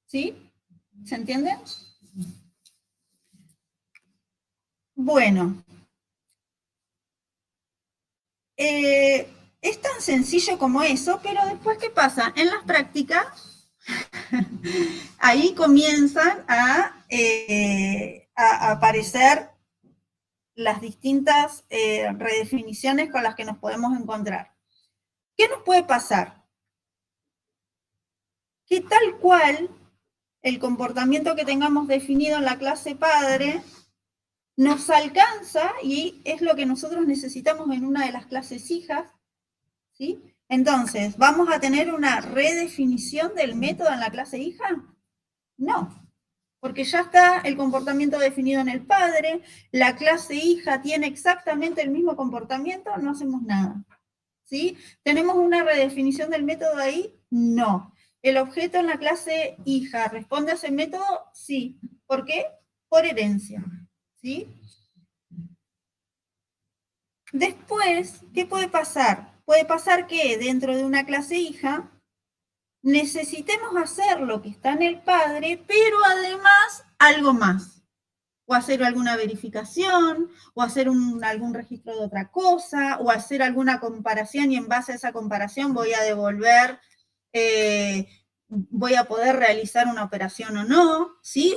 ¿Sí? ¿Se entiende? Bueno, es tan sencillo como eso, pero después, ¿qué pasa? En las prácticas, ahí comienzan a aparecer las distintas redefiniciones con las que nos podemos encontrar. ¿Qué nos puede pasar? Que tal cual el comportamiento que tengamos definido en la clase padre nos alcanza y es lo que nosotros necesitamos en una de las clases hijas, ¿sí? Entonces, ¿vamos a tener una redefinición del método en la clase hija? No, porque ya está el comportamiento definido en el padre, la clase hija tiene exactamente el mismo comportamiento, no hacemos nada. ¿Sí? ¿Tenemos una redefinición del método ahí? No. ¿El objeto en la clase hija responde a ese método? Sí. ¿Por qué? Por herencia. ¿Sí? Después, ¿qué puede pasar? Puede pasar que dentro de una clase hija necesitemos hacer lo que está en el padre, pero además algo más. O hacer alguna verificación, o hacer algún registro de otra cosa, o hacer alguna comparación y en base a esa comparación voy a devolver, voy a poder realizar una operación o no, ¿sí?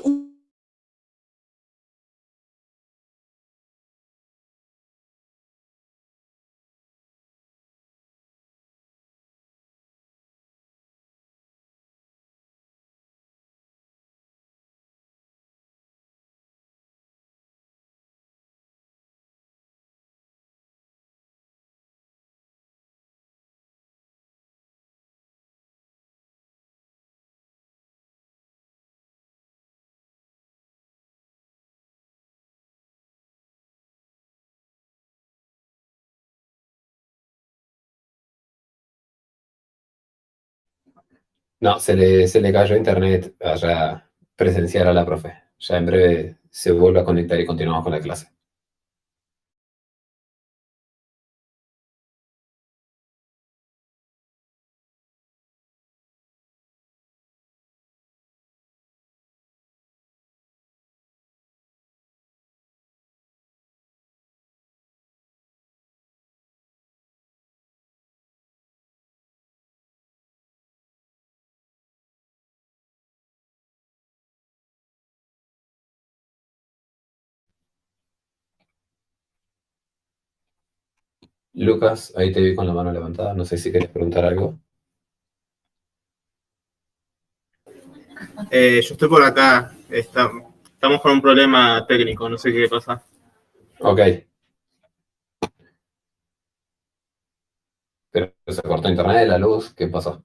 No, se le cayó internet allá presencial a la profe. Ya en breve se vuelve a conectar y continuamos con la clase. Lucas, ahí te vi con la mano levantada. No sé si querés preguntar algo. Yo estoy por acá. Estamos con un problema técnico, no sé qué pasa. Ok, pero se cortó internet, la luz, ¿qué pasó?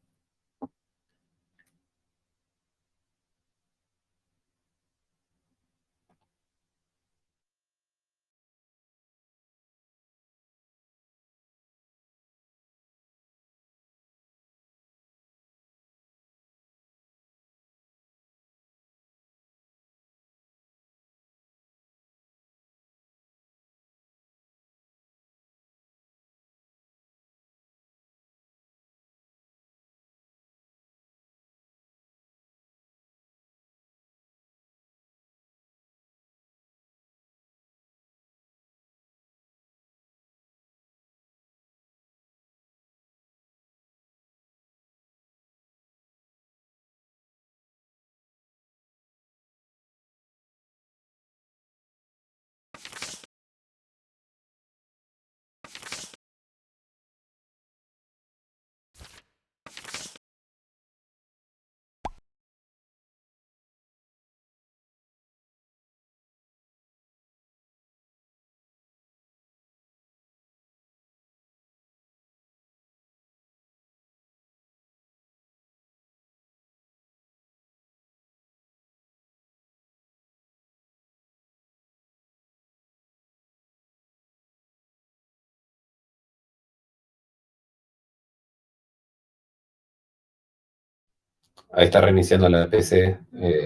Ahí está reiniciando la PC,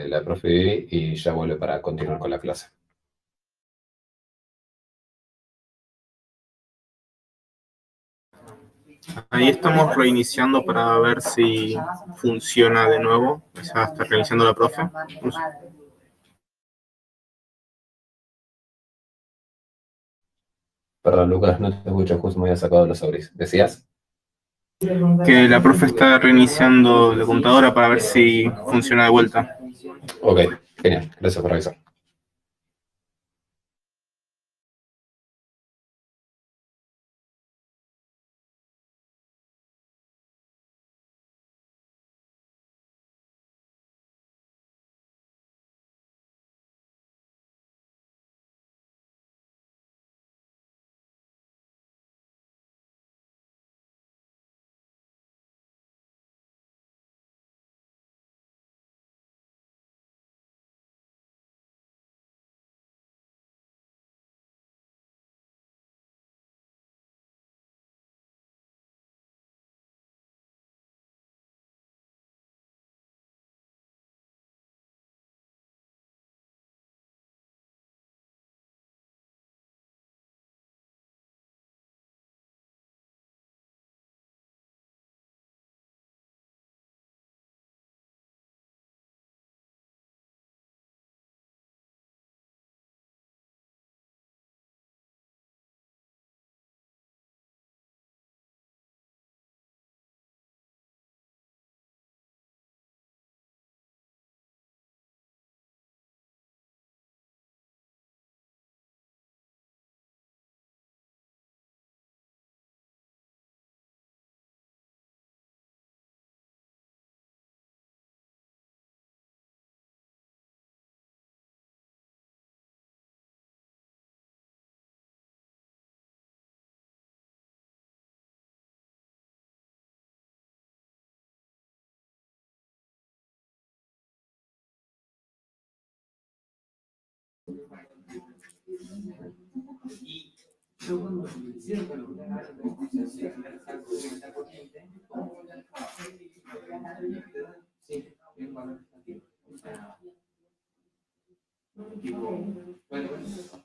la profe Vivi, y ya vuelve para continuar con la clase. Ahí estamos reiniciando para ver si funciona de nuevo. Ya está reiniciando la profe. Perdón, Lucas, no te escucho, justo me había sacado los auris. ¿Decías? Que la profe está reiniciando la computadora para ver si funciona de vuelta. Ok, genial, gracias por avisar.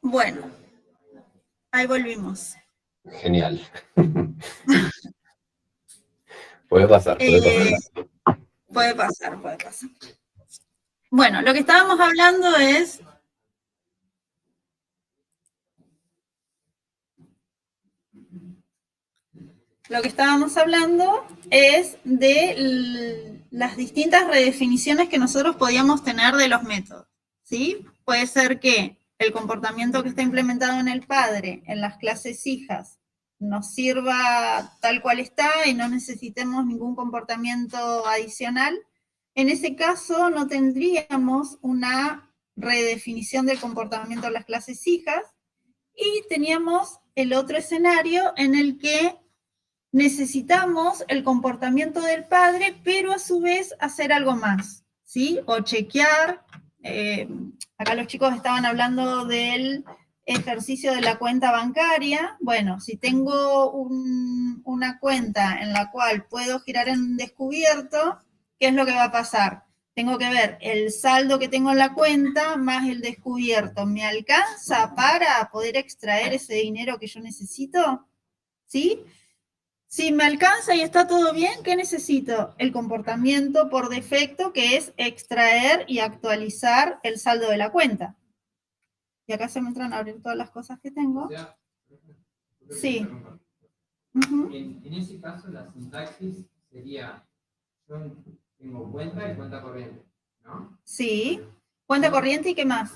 Bueno, ahí volvimos. Genial. Puede pasar, puede pasar. Puede pasar, puede pasar. Bueno, lo que estábamos hablando es... Lo que estábamos hablando es de las distintas redefiniciones que nosotros podíamos tener de los métodos, ¿sí? Puede ser que el comportamiento que está implementado en el padre, en las clases hijas, nos sirva tal cual está y no necesitemos ningún comportamiento adicional. En ese caso no tendríamos una redefinición del comportamiento de las clases hijas y teníamos el otro escenario en el que necesitamos el comportamiento del padre, pero a su vez hacer algo más, ¿sí? O chequear. Acá los chicos estaban hablando del ejercicio de la cuenta bancaria. Bueno, si tengo una cuenta en la cual puedo girar en descubierto, ¿qué es lo que va a pasar? Tengo que ver el saldo que tengo en la cuenta más el descubierto. ¿Me alcanza para poder extraer ese dinero que yo necesito? ¿Sí? Si me alcanza y está todo bien, ¿qué necesito? El comportamiento por defecto, que es extraer y actualizar el saldo de la cuenta. Y acá se me entran a abrir todas las cosas que tengo. Sí. En ese caso, la sintaxis sería, yo tengo cuenta y cuenta corriente, ¿no? Sí. Cuenta corriente y ¿qué más?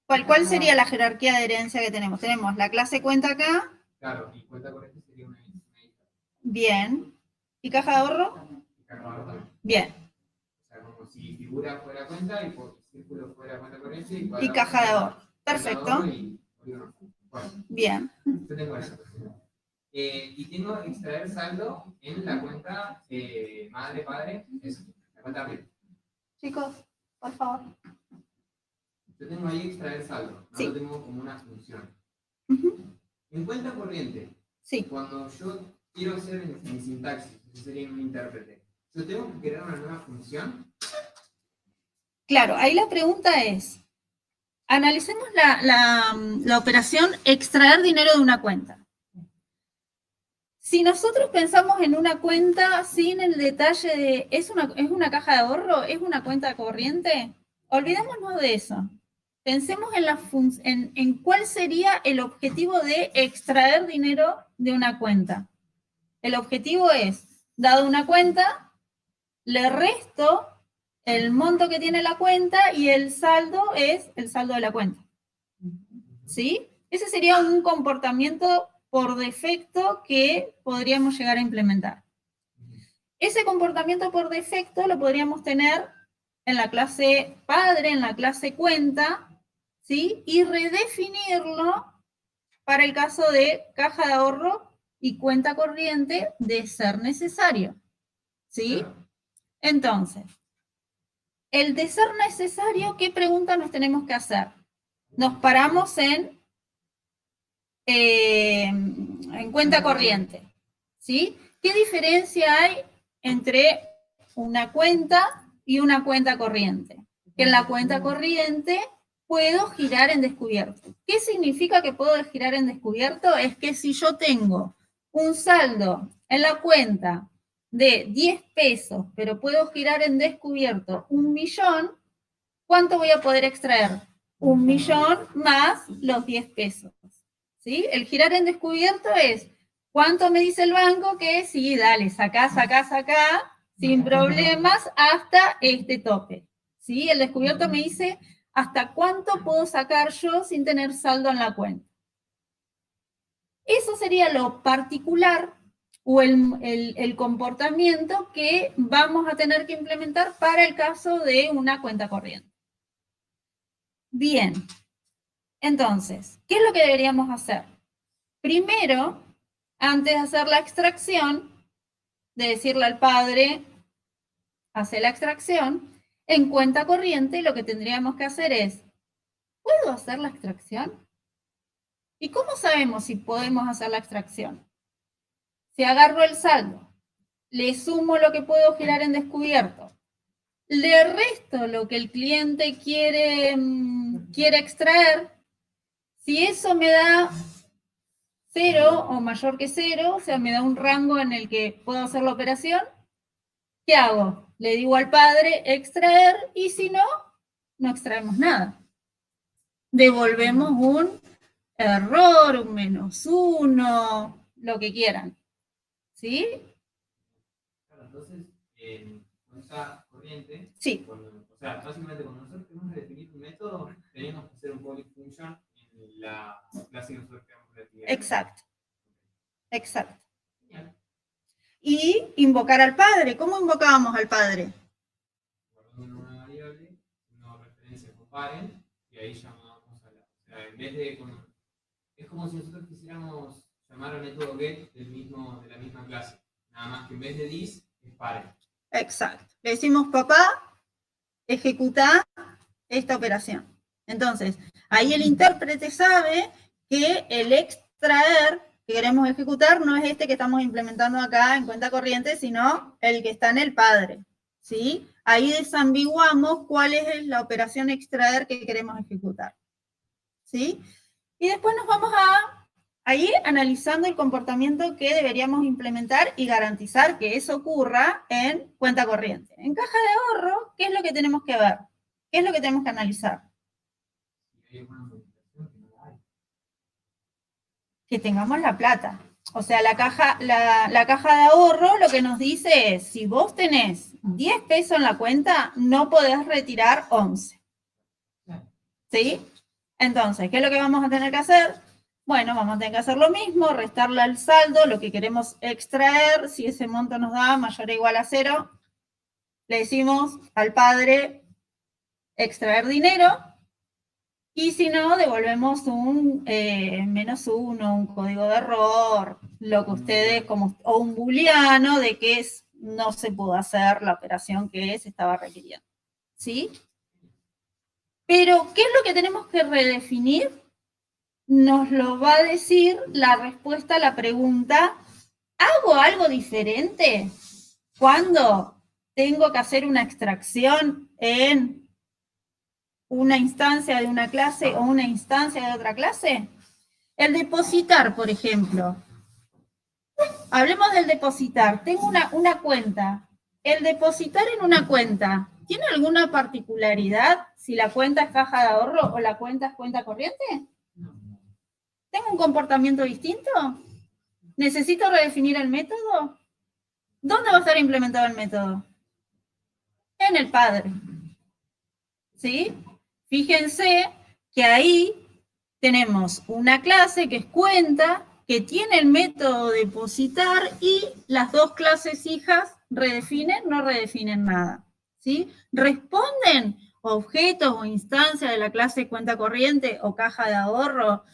¿Cuál sería la jerarquía de herencia que tenemos? Tenemos la clase cuenta acá. Claro, y cuenta corriente sería una hija. Bien. ¿Y caja de ahorro? Y caja de ahorro también. Bien. O sea, como si figura fuera cuenta y por círculo fuera cuenta corriente. Y caja de ahorro. Perfecto. Bueno, bien. Yo tengo eso. Y tengo que extraer saldo en la cuenta madre-padre, eso, la cuenta arriba. Chicos, por favor. Yo tengo ahí extraer saldo, no sí. lo tengo como una función. En cuenta corriente, sí. Cuando yo quiero hacer mi sintaxis, eso sería un intérprete, ¿yo tengo que crear una nueva función? Claro, ahí la pregunta es, analicemos la operación extraer dinero de una cuenta. Si nosotros pensamos en una cuenta sin el detalle de, ¿es una caja de ahorro? ¿Es una cuenta corriente? Olvidémonos de eso. Pensemos en cuál sería el objetivo de extraer dinero de una cuenta. El objetivo es, dado una cuenta, le resto el monto que tiene la cuenta y el saldo es el saldo de la cuenta. ¿Sí? Ese sería un comportamiento por defecto que podríamos llegar a implementar. Ese comportamiento por defecto lo podríamos tener en la clase padre, en la clase cuenta, ¿sí? Y redefinirlo para el caso de caja de ahorro y cuenta corriente de ser necesario, ¿sí? Entonces, el de ser necesario, ¿qué pregunta nos tenemos que hacer? Nos paramos en cuenta corriente, ¿sí? ¿Qué diferencia hay entre una cuenta y una cuenta corriente? Que en la cuenta corriente puedo girar en descubierto. ¿Qué significa que puedo girar en descubierto? Es que si yo tengo un saldo en la cuenta de 10 pesos, pero puedo girar en descubierto 1.000.000, ¿cuánto voy a poder extraer? 1.000.000 más los 10 pesos. ¿Sí? El girar en descubierto es, ¿cuánto me dice el banco? Que sí, dale, sacá, sin problemas, hasta este tope. ¿Sí? El descubierto me dice, ¿hasta cuánto puedo sacar yo sin tener saldo en la cuenta? Eso sería lo particular o el comportamiento que vamos a tener que implementar para el caso de una cuenta corriente. Bien, entonces, ¿qué es lo que deberíamos hacer? Primero, antes de hacer la extracción, de decirle al padre, hace la extracción, en cuenta corriente lo que tendríamos que hacer es, ¿puedo hacer la extracción? ¿Y cómo sabemos si podemos hacer la extracción? Si agarro el saldo, le sumo lo que puedo girar en descubierto, le resto lo que el cliente quiere extraer, si eso me da 0 o mayor que 0, o sea, me da un rango en el que puedo hacer la operación, ¿qué hago? Le digo al padre extraer y si no, no extraemos nada. Devolvemos un error, un -1, lo que quieran. ¿Sí? Entonces, en cuenta corriente, Sí. o sea, básicamente cuando nosotros tenemos que definir un método, tenemos que hacer un public function en la clase que nosotros queremos definir. Exacto. Exacto. Genial. Y invocar al padre. ¿Cómo invocábamos al padre? Guardando una variable, una referencia comparen, y ahí llamamos a la. O sea, en vez de. Es como si nosotros quisiéramos llamar al método get de la misma clase. Nada más que en vez de this, es paren. Exacto. Le decimos, papá, ejecuta esta operación. Entonces, ahí el intérprete sabe que el extraer que queremos ejecutar no es este que estamos implementando acá en cuenta corriente, sino el que está en el padre. ¿Sí? Ahí desambiguamos cuál es la operación extraer que queremos ejecutar. ¿Sí? Y después nos vamos a ir analizando el comportamiento que deberíamos implementar y garantizar que eso ocurra en cuenta corriente. En caja de ahorro, ¿qué es lo que tenemos que ver? ¿Qué es lo que tenemos que analizar? Que tengamos la plata. O sea, la caja de ahorro lo que nos dice es, si vos tenés 10 pesos en la cuenta, no podés retirar 11. ¿Sí? Entonces, ¿qué es lo que vamos a tener que hacer? Bueno, vamos a tener que hacer lo mismo, restarle al saldo lo que queremos extraer. Si ese monto nos da mayor o igual a 0, le decimos al padre extraer dinero. Y si no, devolvemos un -1, un código de error, lo que ustedes, o un booleano de que no se pudo hacer la operación que se estaba requiriendo. ¿Sí? Pero, ¿qué es lo que tenemos que redefinir? Nos lo va a decir la respuesta a la pregunta, ¿hago algo diferente cuando tengo que hacer una extracción en una instancia de una clase o una instancia de otra clase? El depositar, por ejemplo. hablemos del depositar. Tengo una cuenta. El depositar en una cuenta, ¿tiene alguna particularidad si la cuenta es caja de ahorro o la cuenta es cuenta corriente? ¿Tengo un comportamiento distinto? ¿Necesito redefinir el método? ¿Dónde va a estar implementado el método? En el padre. ¿Sí? Fíjense que ahí tenemos una clase que es cuenta, que tiene el método depositar y las dos clases hijas redefinen, no redefinen nada. ¿Sí? ¿Responden objetos o instancias de la clase cuenta corriente o caja de ahorro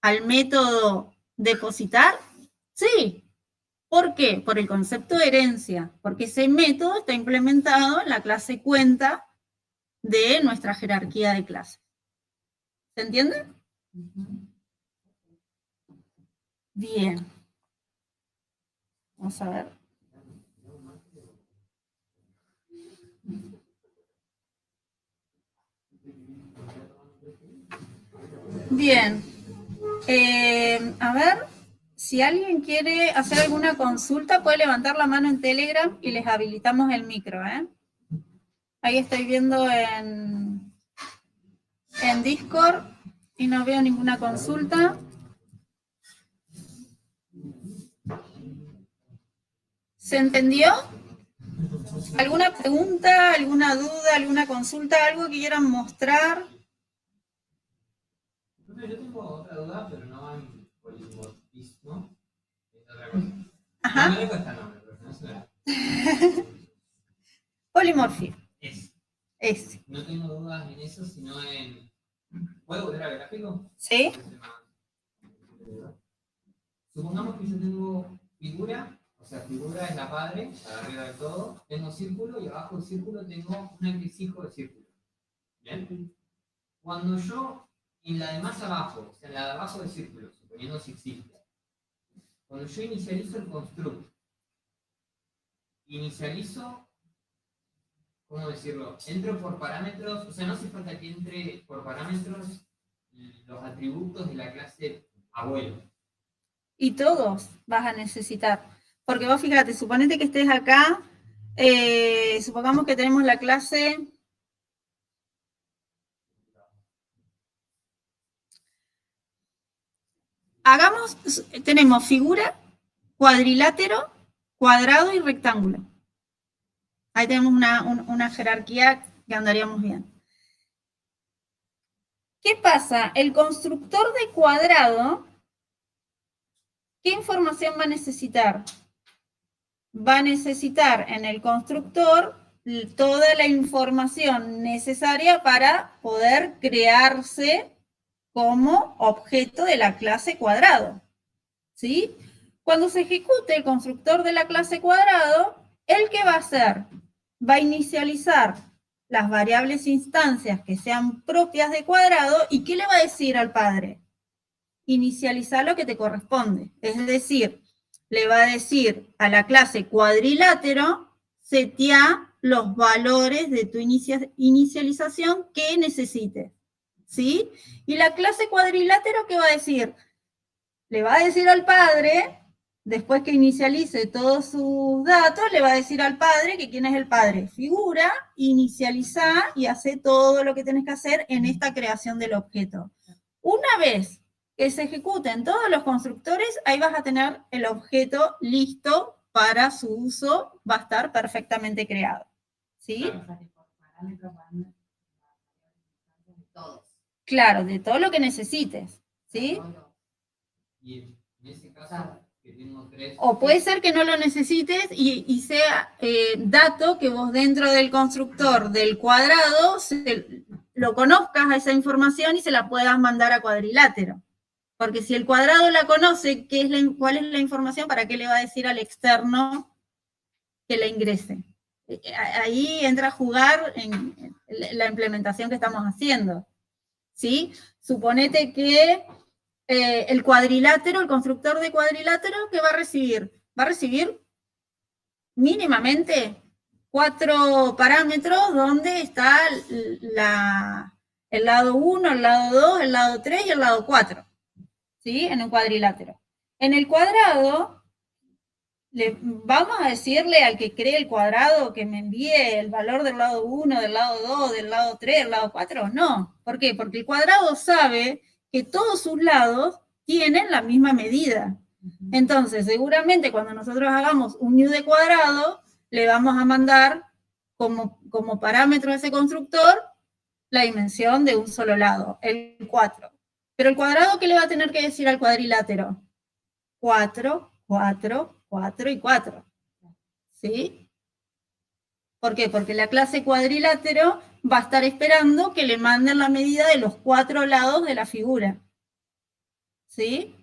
al método depositar? Sí. ¿Por qué? Por el concepto de herencia, porque ese método está implementado en la clase cuenta de nuestra jerarquía de clases. ¿Se entiende? Bien. Vamos a ver. Bien. A ver, si alguien quiere hacer alguna consulta, puede levantar la mano en Telegram y les habilitamos el micro, ¿eh? Ahí estoy viendo en Discord y no veo ninguna consulta. ¿Se entendió? ¿Alguna pregunta, alguna duda, alguna consulta, algo que quieran mostrar? Yo tengo otra duda, pero no va en polimorfismo. Es otra cosa. Ajá. No me le cuesta el nombre, pero no se me da. Polimorfia. Es. No tengo dudas en eso, sino en... ¿Puedo volver al gráfico? ¿Sí? Supongamos que yo tengo figura, o sea, figura es la padre, para arriba de todo, tengo círculo y abajo del círculo tengo un entresijo de círculo. ¿Bien? Cuando yo, en la de más abajo, o sea, en la de abajo del círculo, suponiendo si existe, cuando yo inicializo el constructo, inicializo, ¿cómo decirlo? Entro por parámetros, o sea, no hace falta que entre por parámetros los atributos de la clase abuelo. Y todos vas a necesitar. Porque vos fíjate, suponete que estés acá, supongamos que tenemos la clase... Tenemos figura, cuadrilátero, cuadrado y rectángulo. Ahí tenemos una jerarquía que andaríamos bien. ¿Qué pasa? El constructor de cuadrado, ¿qué información va a necesitar? Va a necesitar en el constructor toda la información necesaria para poder crearse como objeto de la clase cuadrado. ¿Sí? Cuando se ejecute el constructor de la clase cuadrado, ¿el qué va a hacer? Va a inicializar las variables instancias que sean propias de cuadrado, ¿y qué le va a decir al padre? Inicializar lo que te corresponde. Es decir, le va a decir a la clase cuadrilátero, setea los valores de tu inicialización que necesites. ¿Sí? Y la clase cuadrilátero, ¿qué va a decir? Le va a decir al padre, después que inicialice todos sus datos, le va a decir al padre que quién es el padre. Figura, inicializa y hace todo lo que tenés que hacer en esta creación del objeto. Una vez que se ejecuten todos los constructores, ahí vas a tener el objeto listo para su uso, va a estar perfectamente creado. ¿Sí? Claro, de todo lo que necesites. ¿Sí? Y en ese caso, que tengo tres... O puede ser que no lo necesites y sea dato que vos dentro del constructor del cuadrado lo conozcas a esa información y se la puedas mandar a cuadrilátero. Porque si el cuadrado la conoce, ¿cuál es la información? ¿Para qué le va a decir al externo que la ingrese? Ahí entra a jugar en la implementación que estamos haciendo. ¿Sí? Suponete que el cuadrilátero, el constructor de cuadrilátero, ¿qué va a recibir? Va a recibir mínimamente 4 parámetros donde está el lado 1, el lado 2, el lado 3 y el lado 4. ¿Sí? En un cuadrilátero. En el cuadrado, Vamos a decirle al que cree el cuadrado que me envíe el valor del lado 1, del lado 2, del lado 3, del lado 4. No. ¿Por qué? Porque el cuadrado sabe que todos sus lados tienen la misma medida. Entonces, seguramente cuando nosotros hagamos un new de cuadrado, le vamos a mandar como parámetro de ese constructor la dimensión de un solo lado, el 4. Pero el cuadrado, ¿qué le va a tener que decir al cuadrilátero? 4, 4, 4 y 4. ¿Sí? ¿Por qué? Porque la clase cuadrilátero va a estar esperando que le manden la medida de los 4 lados de la figura. ¿Sí?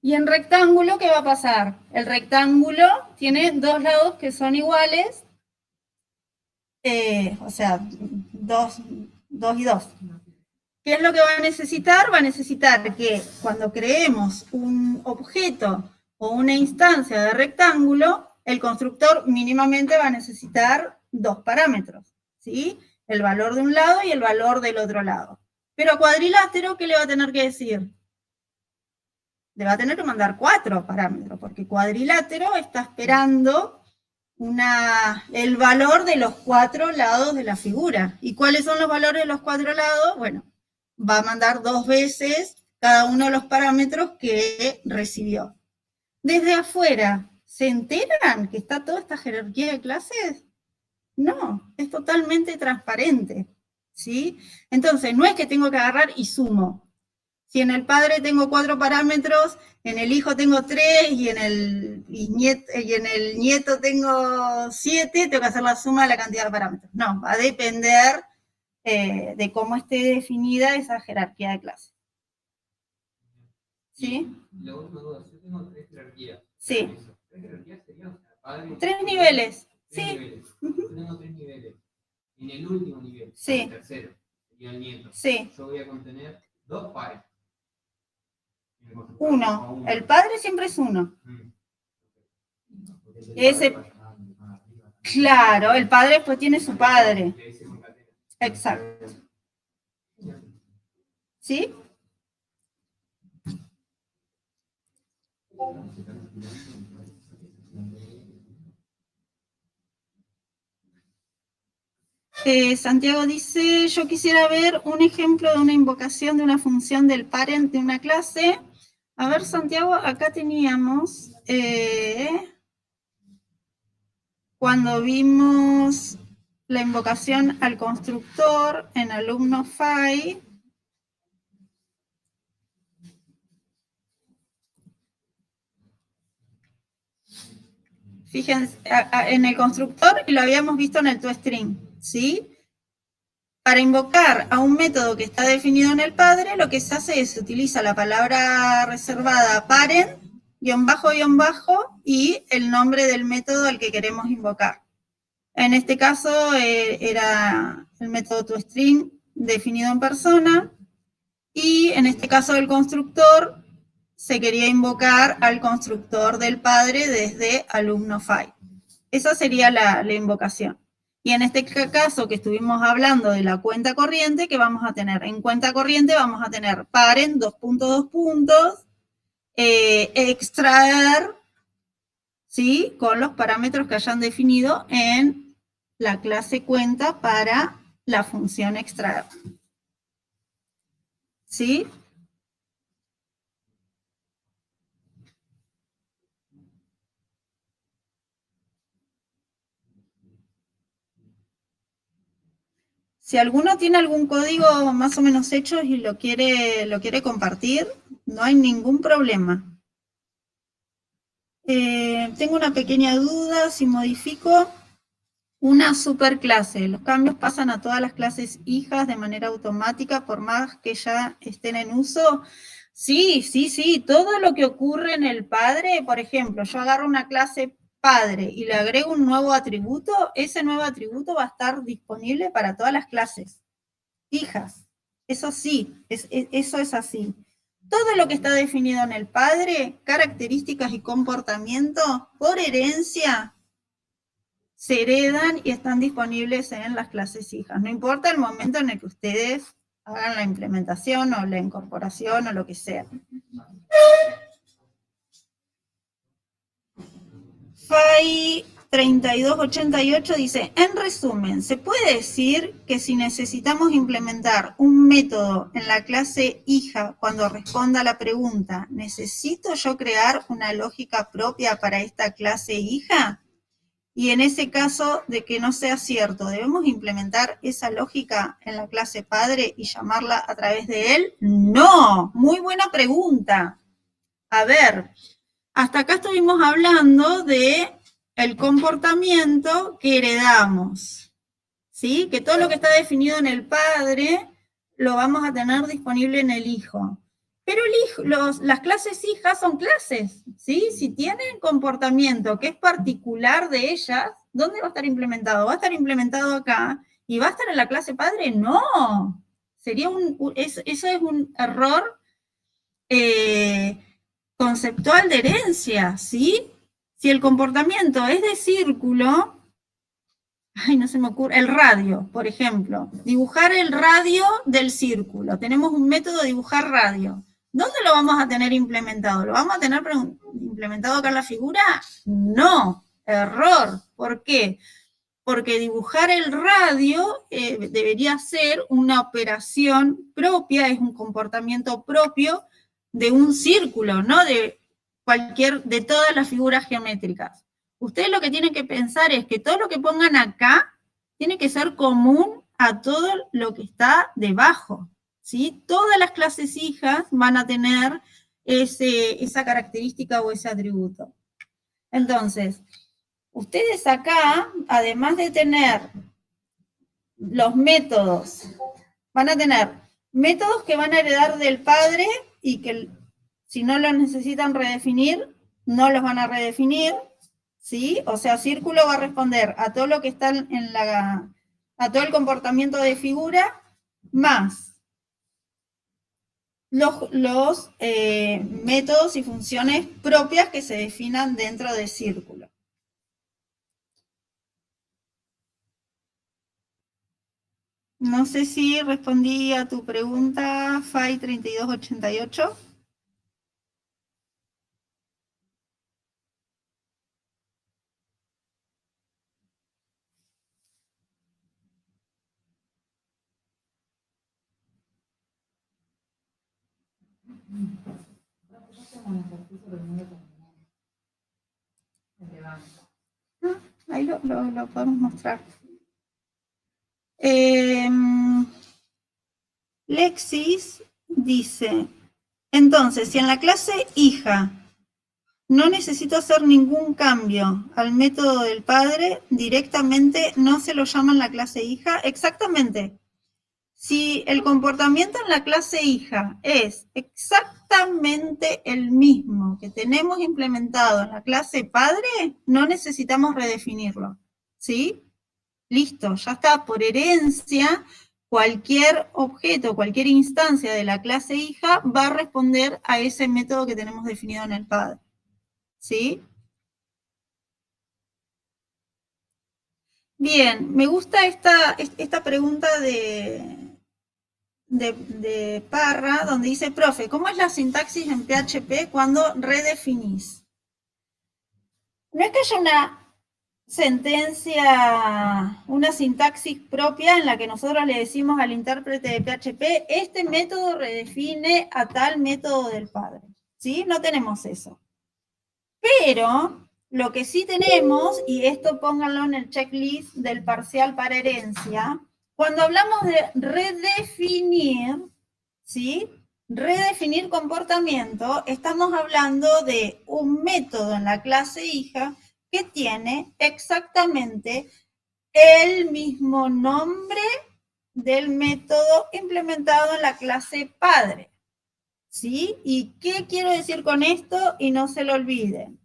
Y en rectángulo, ¿qué va a pasar? El rectángulo tiene 2 lados que son iguales, o sea, 2 y 2. ¿Qué es lo que va a necesitar? Va a necesitar que cuando creemos un objeto o una instancia de rectángulo, el constructor mínimamente va a necesitar 2 parámetros, ¿sí? El valor de un lado y el valor del otro lado. Pero a cuadrilátero, ¿qué le va a tener que decir? Le va a tener que mandar 4 parámetros, porque cuadrilátero está esperando el valor de los 4 lados de la figura. ¿Y cuáles son los valores de los 4 lados? Bueno, va a mandar 2 veces cada uno de los parámetros que recibió. Desde afuera, ¿se enteran que está toda esta jerarquía de clases? No, es totalmente transparente, ¿sí? Entonces, no es que tengo que agarrar y sumo. Si en el padre tengo 4 parámetros, en el hijo tengo 3 y en el nieto tengo 7, tengo que hacer la suma de la cantidad de parámetros. No, va a depender de cómo esté definida esa jerarquía de clases. ¿Sí? La última duda, yo tengo 3 jerarquías. Sí. 3 jerarquías serían, o sea, padre... 3 niveles. 3 sí. niveles. Yo tengo 3 niveles. En el último nivel, sí. el tercero, sería el nieto. Sí. Yo voy a contener 2 pares. 1. El padre siempre es 1. Claro, el padre después tiene su padre. Exacto. ¿Sí? Santiago dice, yo quisiera ver un ejemplo de una invocación de una función del parent de una clase. A ver, Santiago, acá teníamos, cuando vimos la invocación al constructor en alumno-file, fíjense, en el constructor, y lo habíamos visto en el toString, ¿sí? Para invocar a un método que está definido en el padre, lo que se hace es, se utiliza la palabra reservada parent, guión bajo, y el nombre del método al que queremos invocar. En este caso era el método toString definido en persona, y en este caso del constructor, se quería invocar al constructor del padre desde alumno-file. Esa sería la invocación. Y en este caso que estuvimos hablando de la cuenta corriente, ¿qué vamos a tener? En cuenta corriente vamos a tener parent, extraer, ¿sí? Con los parámetros que hayan definido en la clase cuenta para la función extraer. ¿Sí? Si alguno tiene algún código más o menos hecho y lo quiere compartir, no hay ningún problema. Tengo una pequeña duda, si modifico una superclase, ¿los cambios pasan a todas las clases hijas de manera automática por más que ya estén en uso? Sí, todo lo que ocurre en el padre, por ejemplo, yo agarro una clase padre y le agrego un nuevo atributo, ese nuevo atributo va a estar disponible para todas las clases hijas. Eso sí, eso es así. Todo lo que está definido en el padre, características y comportamiento, por herencia, se heredan y están disponibles en las clases hijas. No importa el momento en el que ustedes hagan la implementación o la incorporación o lo que sea. Fai 3288 dice, en resumen, ¿se puede decir que si necesitamos implementar un método en la clase hija cuando responda a la pregunta, ¿necesito yo crear una lógica propia para esta clase hija? Y en ese caso de que no sea cierto, ¿debemos implementar esa lógica en la clase padre y llamarla a través de él? No, muy buena pregunta. A ver, hasta acá estuvimos hablando de el comportamiento que heredamos, ¿sí? Que todo lo que está definido en el padre lo vamos a tener disponible en el hijo. Pero las clases hijas son clases, ¿sí? Si tienen comportamiento que es particular de ellas, ¿dónde va a estar implementado? ¿Va a estar implementado acá? ¿Y va a estar en la clase padre? No. Eso es un error conceptual de herencia, ¿sí? Si el comportamiento es de círculo, ay, no se me ocurre, el radio, por ejemplo, dibujar el radio del círculo, tenemos un método de dibujar radio. ¿Dónde lo vamos a tener implementado? ¿Lo vamos a tener implementado acá en la figura? No, error. ¿Por qué? Porque dibujar el radio debería ser una operación propia, es un comportamiento propio de un círculo, no de de todas las figuras geométricas. Ustedes lo que tienen que pensar es que todo lo que pongan acá tiene que ser común a todo lo que está debajo, ¿sí? Todas las clases hijas van a tener esa característica o ese atributo. Entonces, ustedes acá, además de tener los métodos, van a tener métodos que van a heredar del padre y que si no los necesitan redefinir, no los van a redefinir, ¿sí? O sea, círculo va a responder a todo lo que está a todo el comportamiento de figura, más los métodos y funciones propias que se definan dentro de círculo. No sé si respondí a tu pregunta, Fai 3288. Ahí lo podemos mostrar. Lexis dice, entonces, si en la clase hija no necesito hacer ningún cambio al método del padre, directamente no se lo llama en la clase hija. Exactamente. Si el comportamiento en la clase hija es exactamente el mismo que tenemos implementado en la clase padre, no necesitamos redefinirlo, ¿sí? Listo, ya está, por herencia, cualquier objeto, cualquier instancia de la clase hija va a responder a ese método que tenemos definido en el padre, ¿sí? Bien, me gusta esta pregunta de Parra, donde dice, profe, ¿cómo es la sintaxis en PHP cuando redefinís? No es que haya una sentencia, una sintaxis propia en la que nosotros le decimos al intérprete de PHP, este método redefine a tal método del padre, ¿sí? No tenemos eso. Pero lo que sí tenemos, y esto pónganlo en el checklist del parcial para herencia, cuando hablamos de redefinir, ¿sí? Redefinir comportamiento, estamos hablando de un método en la clase hija que tiene exactamente el mismo nombre del método implementado en la clase padre, ¿sí? ¿Y qué quiero decir con esto? Y no se lo olviden.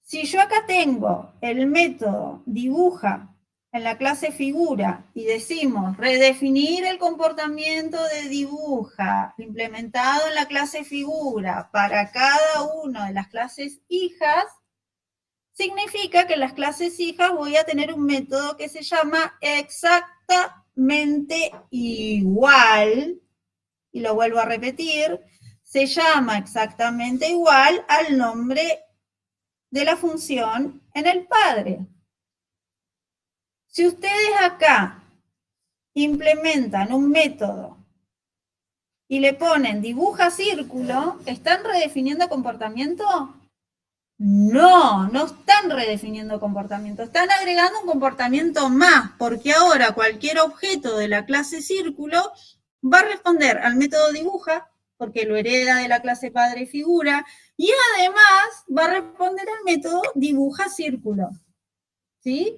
Si yo acá tengo el método dibuja en la clase figura y decimos redefinir el comportamiento de dibuja implementado en la clase figura para cada una de las clases hijas, significa que en las clases hijas voy a tener un método que se llama exactamente igual, y lo vuelvo a repetir, se llama exactamente igual al nombre de la función en el padre. Si ustedes acá implementan un método y le ponen dibuja círculo, ¿están redefiniendo comportamiento? No, no están redefiniendo comportamiento, están agregando un comportamiento más, porque ahora cualquier objeto de la clase círculo va a responder al método dibuja, porque lo hereda de la clase padre figura, y además va a responder al método dibuja círculo. ¿Sí?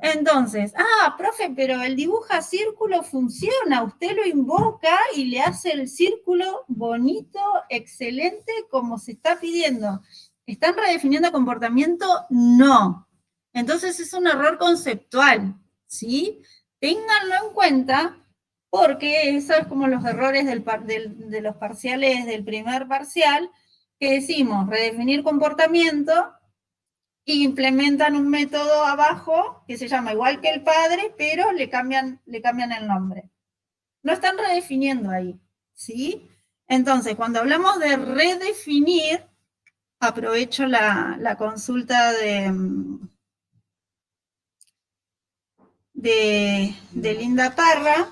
Entonces, profe, pero el dibuja círculo funciona, usted lo invoca y le hace el círculo bonito, excelente, como se está pidiendo. ¿Están redefiniendo comportamiento? No. Entonces es un error conceptual, ¿sí? Ténganlo en cuenta porque eso es como los errores de los parciales del primer parcial, que decimos redefinir comportamiento, y implementan un método abajo que se llama igual que el padre, pero le cambian el nombre. No están redefiniendo ahí, ¿sí? Entonces, cuando hablamos de redefinir, aprovecho la consulta de Linda Parra,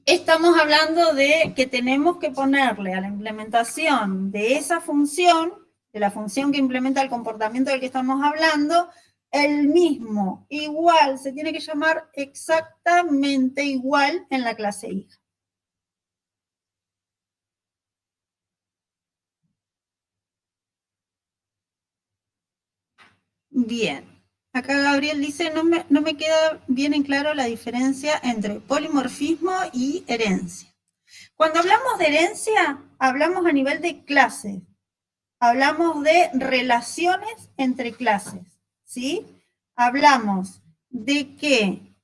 estamos hablando de que tenemos que ponerle a la implementación de esa función, de la función que implementa el comportamiento del que estamos hablando, el mismo, igual, se tiene que llamar exactamente igual en la clase hija. Bien, acá Gabriel dice, no me queda bien en claro la diferencia entre polimorfismo y herencia. Cuando hablamos de herencia, hablamos a nivel de clases. Hablamos de relaciones entre clases, ¿sí? Hablamos de que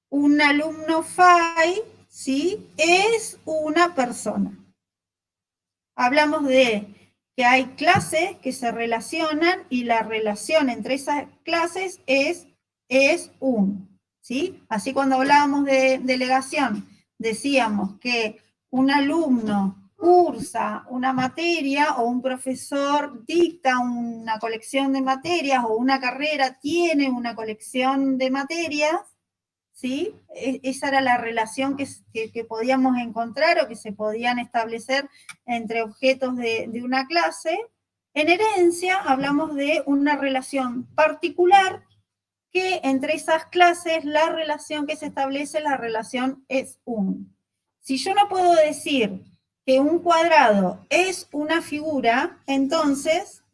un alumno FAI, ¿sí? Es una persona. Hablamos de que hay clases que se relacionan y la relación entre esas clases es uno, ¿sí? Así cuando hablábamos de delegación, decíamos que un alumno cursa una materia o un profesor dicta una colección de materias o una carrera tiene una colección de materias, ¿sí? Esa era la relación que podíamos encontrar o que se podían establecer entre objetos de una clase. En herencia hablamos de una relación particular que entre esas clases la relación que se establece, la relación es 1. Si yo no puedo decir que un cuadrado es una figura, entonces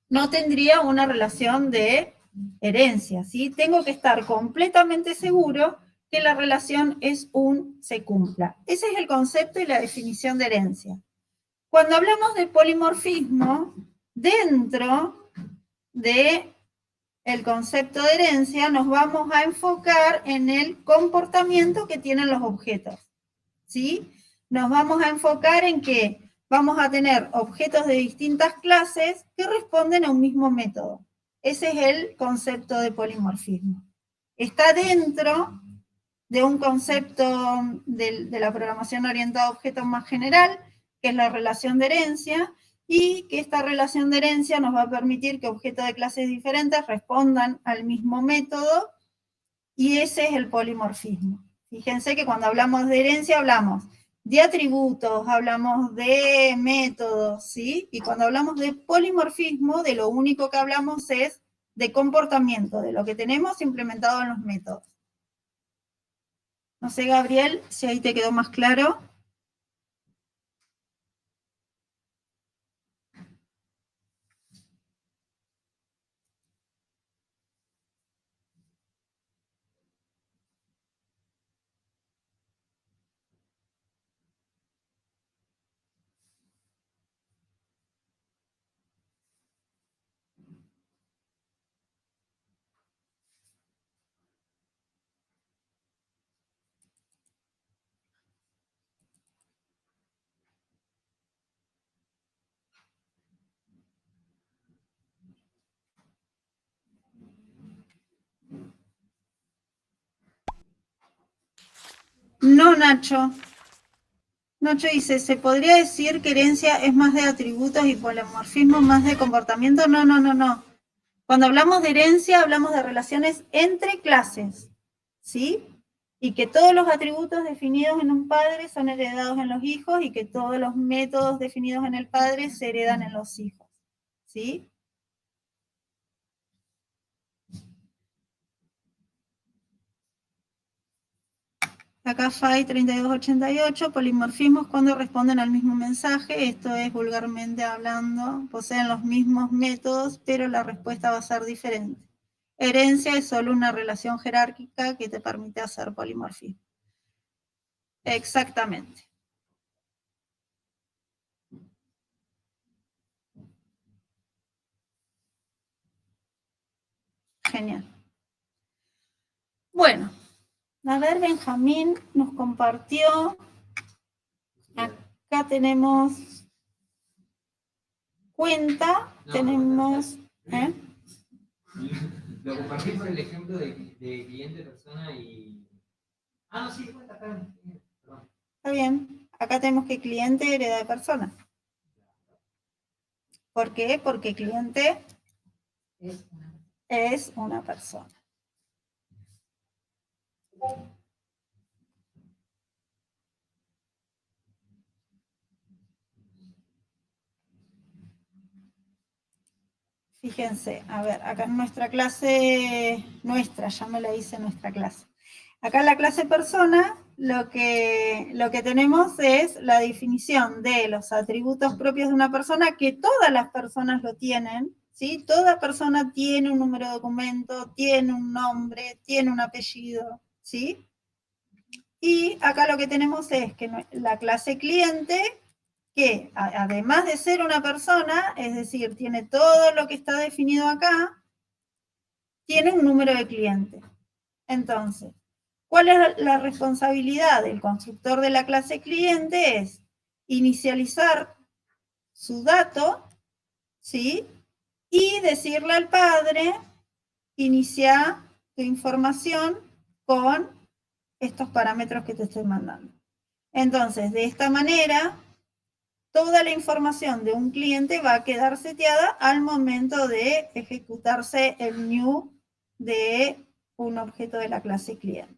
no tendría una relación de herencia, ¿sí? Tengo que estar completamente seguro que la relación es se cumpla. Ese es el concepto y la definición de herencia. Cuando hablamos de polimorfismo, dentro de el concepto de herencia nos vamos a enfocar en el comportamiento que tienen los objetos, ¿sí? Nos vamos a enfocar en que vamos a tener objetos de distintas clases que responden a un mismo método. Ese es el concepto de polimorfismo. Está dentro de un concepto de la programación orientada a objetos más general, que es la relación de herencia, y que esta relación de herencia nos va a permitir que objetos de clases diferentes respondan al mismo método, y ese es el polimorfismo. Fíjense que cuando hablamos de herencia hablamos de atributos, hablamos de métodos, ¿sí? Y cuando hablamos de polimorfismo, de lo único que hablamos es de comportamiento, de lo que tenemos implementado en los métodos. No sé, Gabriel, si ahí te quedó más claro. No, Nacho. Nacho dice, ¿se podría decir que herencia es más de atributos y polimorfismo más de comportamiento? No, no, no, no. Cuando hablamos de herencia, hablamos de relaciones entre clases, ¿sí? Y que todos los atributos definidos en un padre son heredados en los hijos y que todos los métodos definidos en el padre se heredan en los hijos, ¿sí? Acá FAI 3288, polimorfismos cuando responden al mismo mensaje, esto es vulgarmente hablando, poseen los mismos métodos, pero la respuesta va a ser diferente. Herencia es solo una relación jerárquica que te permite hacer polimorfismo. Exactamente. Genial. Bueno, a ver, Benjamín nos compartió. Acá tenemos cuenta, No, tenemos... ¿eh? Lo compartí por el ejemplo de cliente, persona y... Ah, no, sí, cuenta, acá. Perdón. Está bien. Acá tenemos que cliente hereda de persona. ¿Por qué? Porque cliente es una persona. Fíjense, a ver, acá en nuestra clase, ya me la hice nuestra clase. Acá en la clase persona, lo que tenemos es la definición de los atributos propios de una persona, que todas las personas lo tienen, ¿sí? Toda persona tiene un número de documento, tiene un nombre, tiene un apellido, ¿sí? Y acá lo que tenemos es que la clase cliente, que además de ser una persona, es decir, tiene todo lo que está definido acá, tiene un número de cliente. Entonces, ¿cuál es la responsabilidad del constructor de la clase cliente? Es inicializar su dato, ¿sí? Y decirle al padre, inicia tu información con estos parámetros que te estoy mandando. Entonces, de esta manera, toda la información de un cliente va a quedar seteada al momento de ejecutarse el new de un objeto de la clase cliente.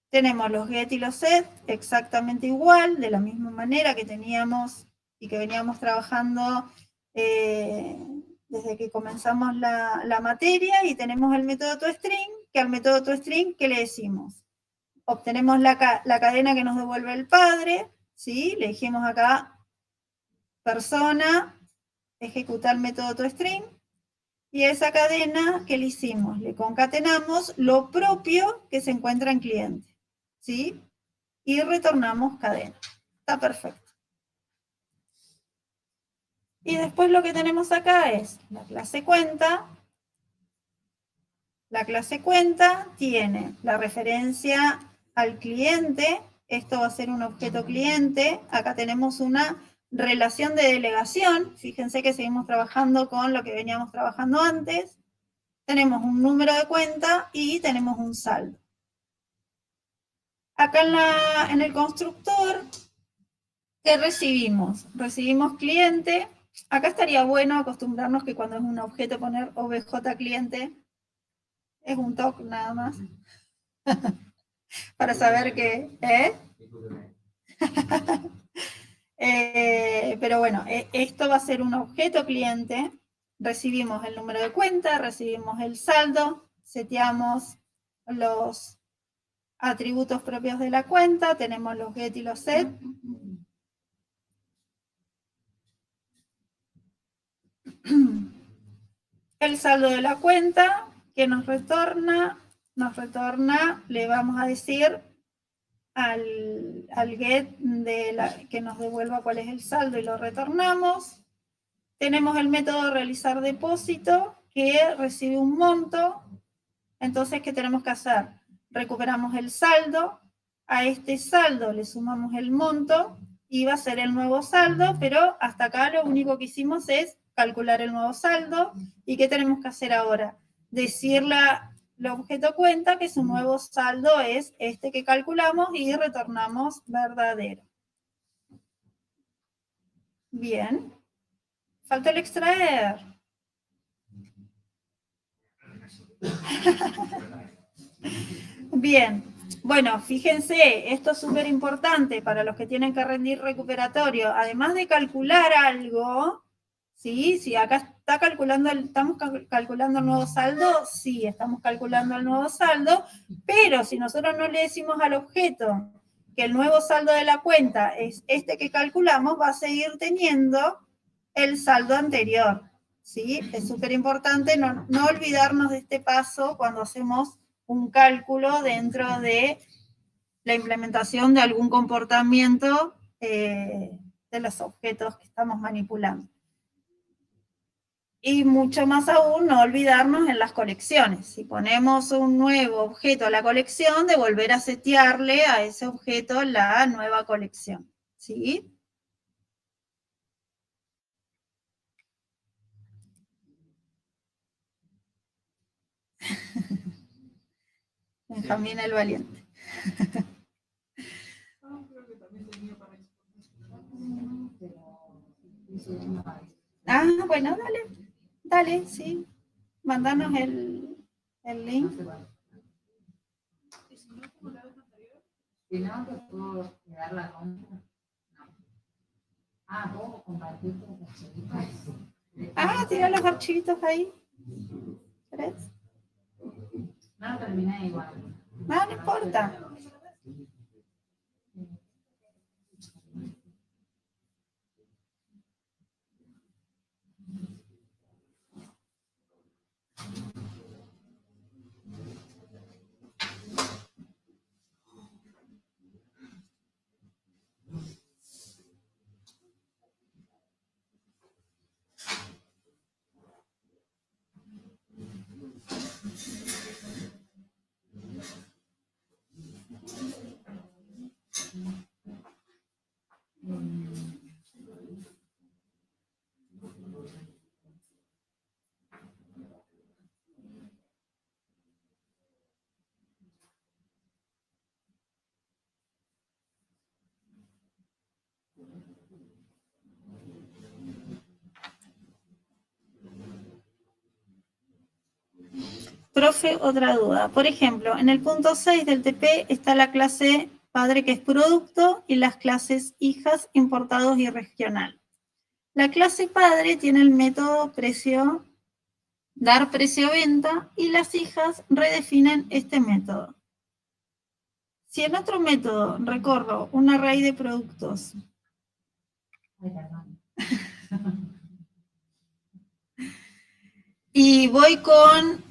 Tenemos los get y los set exactamente igual, de la misma manera que teníamos y que veníamos trabajando desde que comenzamos la materia, y tenemos el método toString, que al método toString, ¿qué le decimos? Obtenemos la cadena que nos devuelve el padre, ¿sí? Le dijimos acá, persona, ejecutar el método toString, y esa cadena, ¿qué le hicimos? Le concatenamos lo propio que se encuentra en cliente, ¿sí? Y retornamos cadena. Está perfecto. Y después lo que tenemos acá es la clase cuenta. La clase cuenta tiene la referencia al cliente. Esto va a ser un objeto cliente. Acá tenemos una relación de delegación. Fíjense que seguimos trabajando con lo que veníamos trabajando antes. Tenemos un número de cuenta y tenemos un saldo. Acá en el constructor, ¿qué recibimos? Recibimos cliente. Acá estaría bueno acostumbrarnos que cuando es un objeto poner obj cliente, es un toque nada más. Para saber que... pero bueno, esto va a ser un objeto cliente. Recibimos el número de cuenta, recibimos el saldo, seteamos los atributos propios de la cuenta, tenemos los get y los set. El saldo de la cuenta que nos retorna, le vamos a decir al get que nos devuelva cuál es el saldo y lo retornamos. Tenemos el método realizar depósito que recibe un monto. Entonces, ¿qué tenemos que hacer? Recuperamos el saldo, a este saldo le sumamos el monto y va a ser el nuevo saldo, pero hasta acá lo único que hicimos es calcular el nuevo saldo. ¿Y qué tenemos que hacer ahora? Decirle al objeto cuenta que su nuevo saldo es este que calculamos y retornamos verdadero. Bien. Falta el extraer. Bien. Bueno, fíjense, esto es súper importante para los que tienen que rendir recuperatorio. Además de calcular algo, ¿sí? Si acá está calculando estamos calculando el nuevo saldo, sí, estamos calculando el nuevo saldo, pero si nosotros no le decimos al objeto que el nuevo saldo de la cuenta es este que calculamos, va a seguir teniendo el saldo anterior, ¿sí? Es súper importante no olvidarnos de este paso cuando hacemos un cálculo dentro de la implementación de algún comportamiento de los objetos que estamos manipulando. Y mucho más aún, no olvidarnos en las colecciones. Si ponemos un nuevo objeto a la colección, de volver a setearle a ese objeto la nueva colección, ¿sí? Benjamín el Valiente. Ah, bueno, dale, sí. Mandanos el link. Si no, te puedo quedar la compra. Ah, ¿puedo compartir tus archivitos? Ah, tira los archivitos ahí. ¿Querés? No lo terminé igual. No importa. Profe, otra duda. Por ejemplo, en el punto 6 del TP está la clase padre que es producto y las clases hijas, importados y regional. La clase padre tiene el método precio, dar precio-venta y las hijas redefinen este método. Si en otro método recorro un array de productos y voy con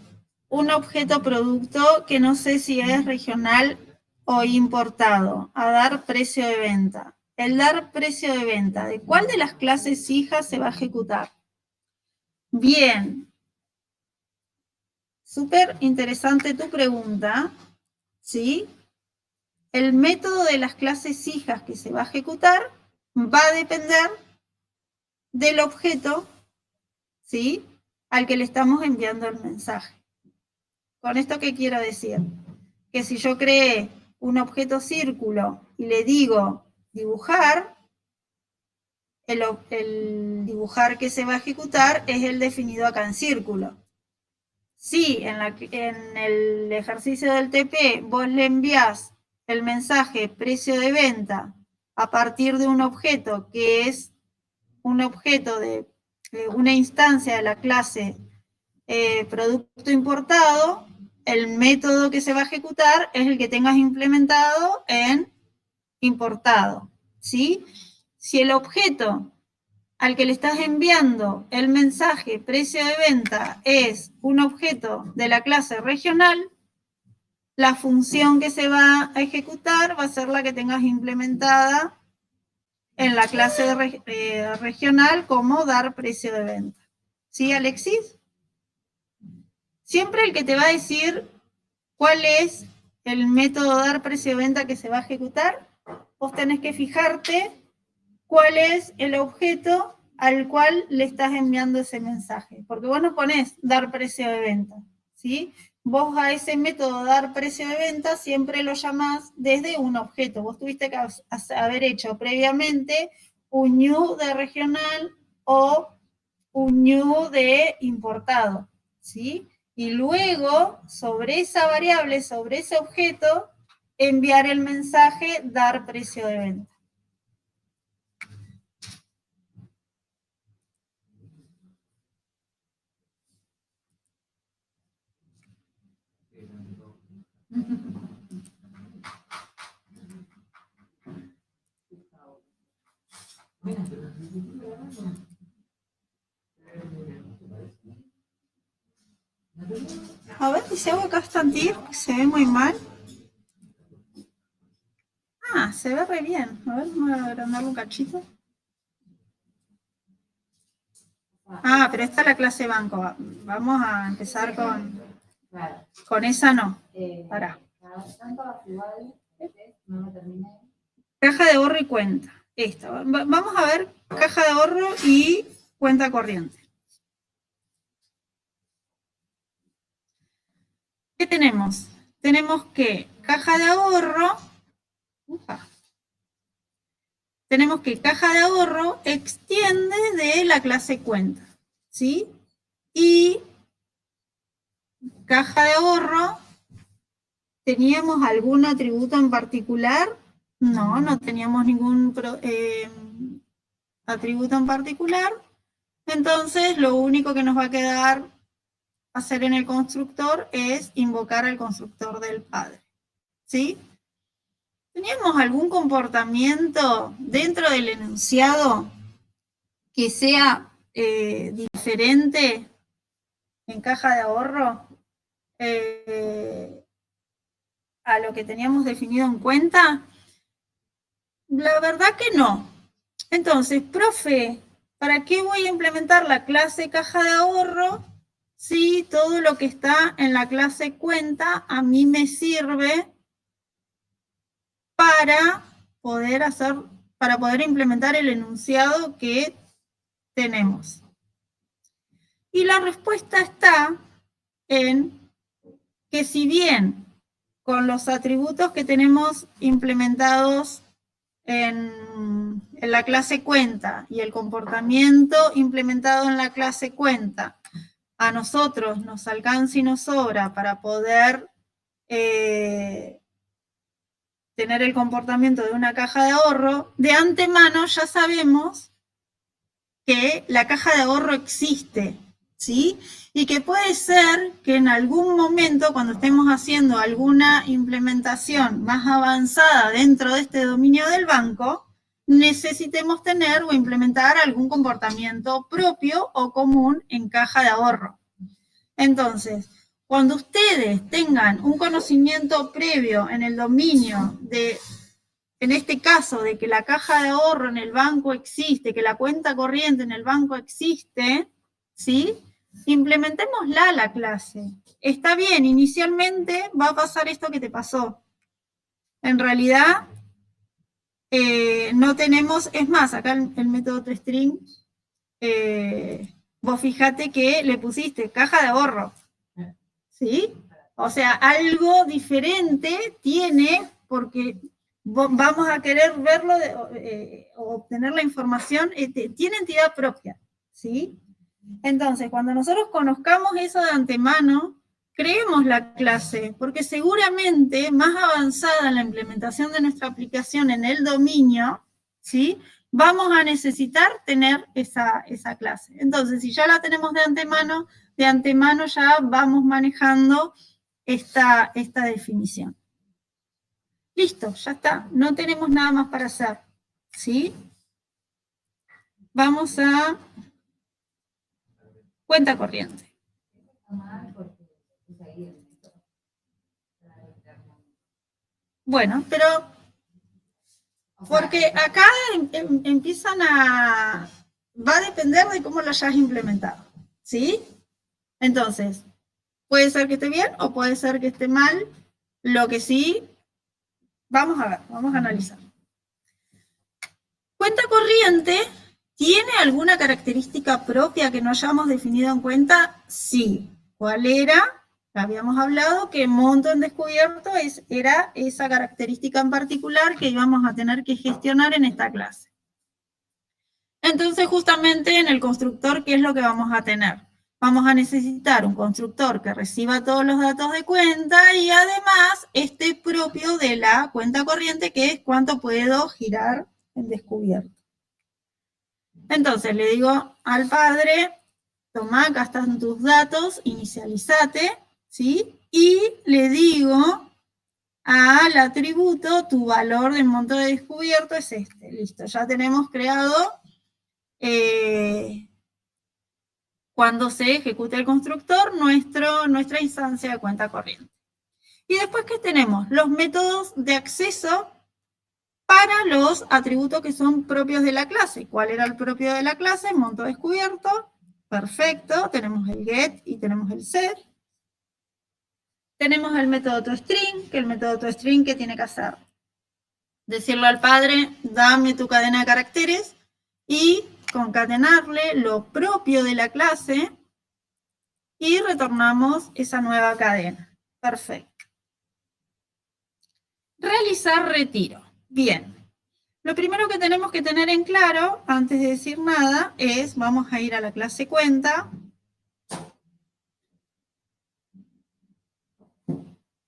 un objeto producto que no sé si es regional o importado, a dar precio de venta. El dar precio de venta, ¿de cuál de las clases hijas se va a ejecutar? Bien. Súper interesante tu pregunta, ¿sí? El método de las clases hijas que se va a ejecutar va a depender del objeto, ¿sí?, al que le estamos enviando el mensaje. ¿Con esto qué quiero decir? Que si yo creé un objeto círculo y le digo dibujar, el dibujar que se va a ejecutar es el definido acá en círculo. Si en el ejercicio del TP vos le enviás el mensaje precio de venta a partir de un objeto que es un objeto de una instancia de la clase producto importado, el método que se va a ejecutar es el que tengas implementado en importado, ¿sí? Si el objeto al que le estás enviando el mensaje precio de venta es un objeto de la clase regional, la función que se va a ejecutar va a ser la que tengas implementada en la clase regional como dar precio de venta. ¿Sí, Alexis? Siempre el que te va a decir cuál es el método dar precio de venta que se va a ejecutar, vos tenés que fijarte cuál es el objeto al cual le estás enviando ese mensaje. Porque vos no ponés dar precio de venta, ¿sí? Vos a ese método dar precio de venta siempre lo llamás desde un objeto. Vos tuviste que haber hecho previamente un new de regional o un new de importado, ¿sí? Y luego, sobre esa variable, sobre ese objeto, enviar el mensaje dar precio de venta. A ver, si hago acá Stantir, se ve muy mal. Ah, se ve re bien. A ver, vamos a agrandarlo un cachito. Ah, pero esta es la clase banco. Vamos a empezar Claro. con esa no. Pará. Tanto igual, no lo terminé. Caja de ahorro y cuenta. Esto. Vamos a ver caja de ahorro y cuenta corriente. ¿Qué tenemos? Tenemos que caja de ahorro. Tenemos que caja de ahorro extiende de la clase cuenta, ¿sí? Y caja de ahorro, ¿teníamos algún atributo en particular? No, no teníamos ningún atributo en particular. Entonces, lo único que nos va a quedar hacer en el constructor es invocar al constructor del padre, ¿sí? ¿Teníamos algún comportamiento dentro del enunciado que sea diferente en caja de ahorro a lo que teníamos definido en cuenta? La verdad que no. Entonces, profe, ¿para qué voy a implementar la clase caja de ahorro si todo lo que está en la clase cuenta a mí me sirve para poder implementar el enunciado que tenemos? Y la respuesta está en que si bien con los atributos que tenemos implementados en la clase cuenta y el comportamiento implementado en la clase cuenta, a nosotros nos alcanza y nos sobra para poder tener el comportamiento de una caja de ahorro, de antemano ya sabemos que la caja de ahorro existe, ¿sí? Y que puede ser que en algún momento, cuando estemos haciendo alguna implementación más avanzada dentro de este dominio del banco, necesitemos tener o implementar algún comportamiento propio o común en caja de ahorro. Entonces, cuando ustedes tengan un conocimiento previo en el dominio de, en este caso, de que la caja de ahorro en el banco existe, que la cuenta corriente en el banco existe, ¿sí? Implementémosla a la clase. Está bien, inicialmente va a pasar esto que te pasó. En realidad, no tenemos, es más, acá el método toString, vos fijate que le pusiste caja de ahorro, ¿sí? O sea, algo diferente tiene, porque vamos a querer verlo o obtener la información, tiene entidad propia, ¿sí? Entonces, cuando nosotros conozcamos eso de antemano, creemos la clase, porque seguramente más avanzada en la implementación de nuestra aplicación en el dominio, ¿sí? Vamos a necesitar tener esa clase. Entonces, si ya la tenemos de antemano ya vamos manejando esta definición. Listo, ya está. No tenemos nada más para hacer, ¿sí? Vamos a cuenta corriente. Bueno, pero porque acá empiezan a... Va a depender de cómo lo hayas implementado, ¿sí? Entonces, puede ser que esté bien o puede ser que esté mal. Lo que sí, vamos a ver, vamos a analizar. Cuenta corriente, ¿tiene alguna característica propia que no hayamos definido en cuenta? Sí. ¿Cuál era? Habíamos hablado que monto en descubierto era esa característica en particular que íbamos a tener que gestionar en esta clase. Entonces, justamente en el constructor, ¿qué es lo que vamos a tener? Vamos a necesitar un constructor que reciba todos los datos de cuenta y además esté propio de la cuenta corriente, que es cuánto puedo girar en descubierto. Entonces, le digo al padre, toma, acá están tus datos, inicializate, ¿sí? Y le digo al atributo, tu valor de monto de descubierto es este. Listo, ya tenemos creado cuando se ejecute el constructor nuestra instancia de cuenta corriente. Y después, ¿qué tenemos? Los métodos de acceso para los atributos que son propios de la clase. ¿Cuál era el propio de la clase? Monto descubierto. Perfecto. Tenemos el get y tenemos el set. Tenemos el método toString, que el método toString, ¿qué tiene que hacer? Decirle al padre, dame tu cadena de caracteres y concatenarle lo propio de la clase y retornamos esa nueva cadena. Perfecto. Realizar retiro. Bien. Lo primero que tenemos que tener en claro, antes de decir nada, es, vamos a ir a la clase cuenta.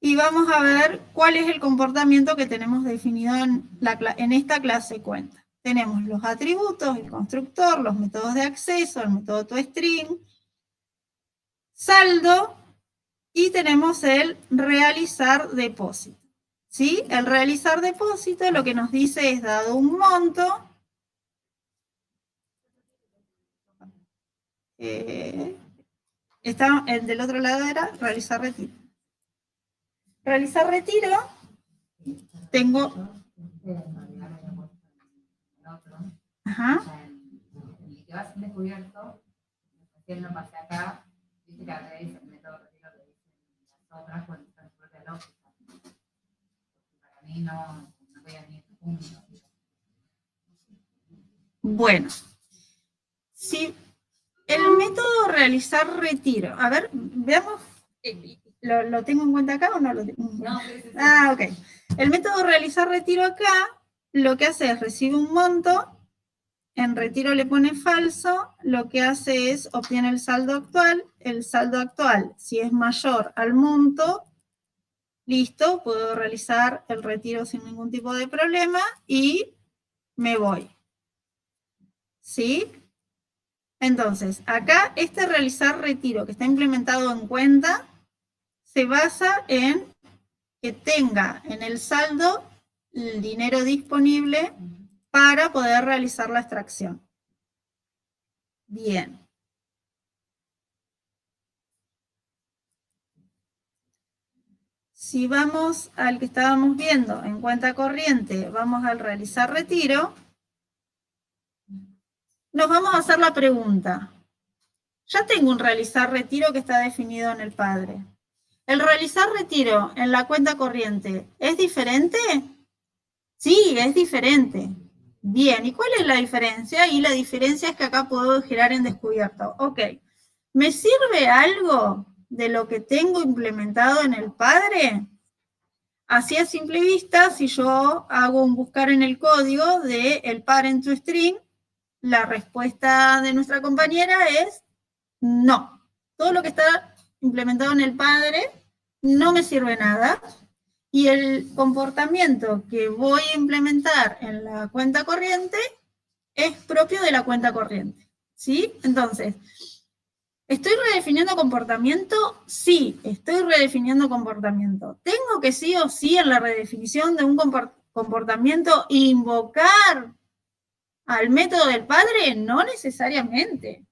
Y vamos a ver cuál es el comportamiento que tenemos definido en esta clase cuenta. Tenemos los atributos, el constructor, los métodos de acceso, el método toString, saldo, y tenemos el realizar depósito. ¿Sí? El realizar depósito lo que nos dice es, dado un monto, del otro lado era realizar retiro. Realizar retiro, tengo... Ajá. En el que vas en descubierto, recién lo pasé acá, viste que acá dice el método retiro que dicen las otras con su propia lógica. Para mí no voy a ni punto. Bueno, si el método realizar retiro, a ver, veamos, ¿lo tengo en cuenta acá o no lo tengo en cuenta? No, sí. Ah, ok. El método realizar retiro acá, lo que hace es recibe un monto, en retiro le pone falso, lo que hace es obtiene el saldo actual, si es mayor al monto, listo, puedo realizar el retiro sin ningún tipo de problema y me voy. ¿Sí? Entonces, acá este realizar retiro que está implementado en cuenta se basa en que tenga en el saldo el dinero disponible para poder realizar la extracción. Bien. Si vamos al que estábamos viendo en cuenta corriente, vamos al realizar retiro, nos vamos a hacer la pregunta. Ya tengo un realizar retiro que está definido en el padre. ¿El realizar retiro en la cuenta corriente es diferente? Sí, es diferente. Bien, ¿y cuál es la diferencia? Y la diferencia es que acá puedo girar en descubierto. Ok, ¿me sirve algo de lo que tengo implementado en el padre? Así a simple vista, si yo hago un buscar en el código de el parent to string, la respuesta de nuestra compañera es no. Todo lo que está implementado en el padre no me sirve nada. Y el comportamiento que voy a implementar en la cuenta corriente es propio de la cuenta corriente. ¿Sí? Entonces, ¿estoy redefiniendo comportamiento? Sí, estoy redefiniendo comportamiento. ¿Tengo que sí o sí en la redefinición de un comportamiento invocar al método del padre? No necesariamente.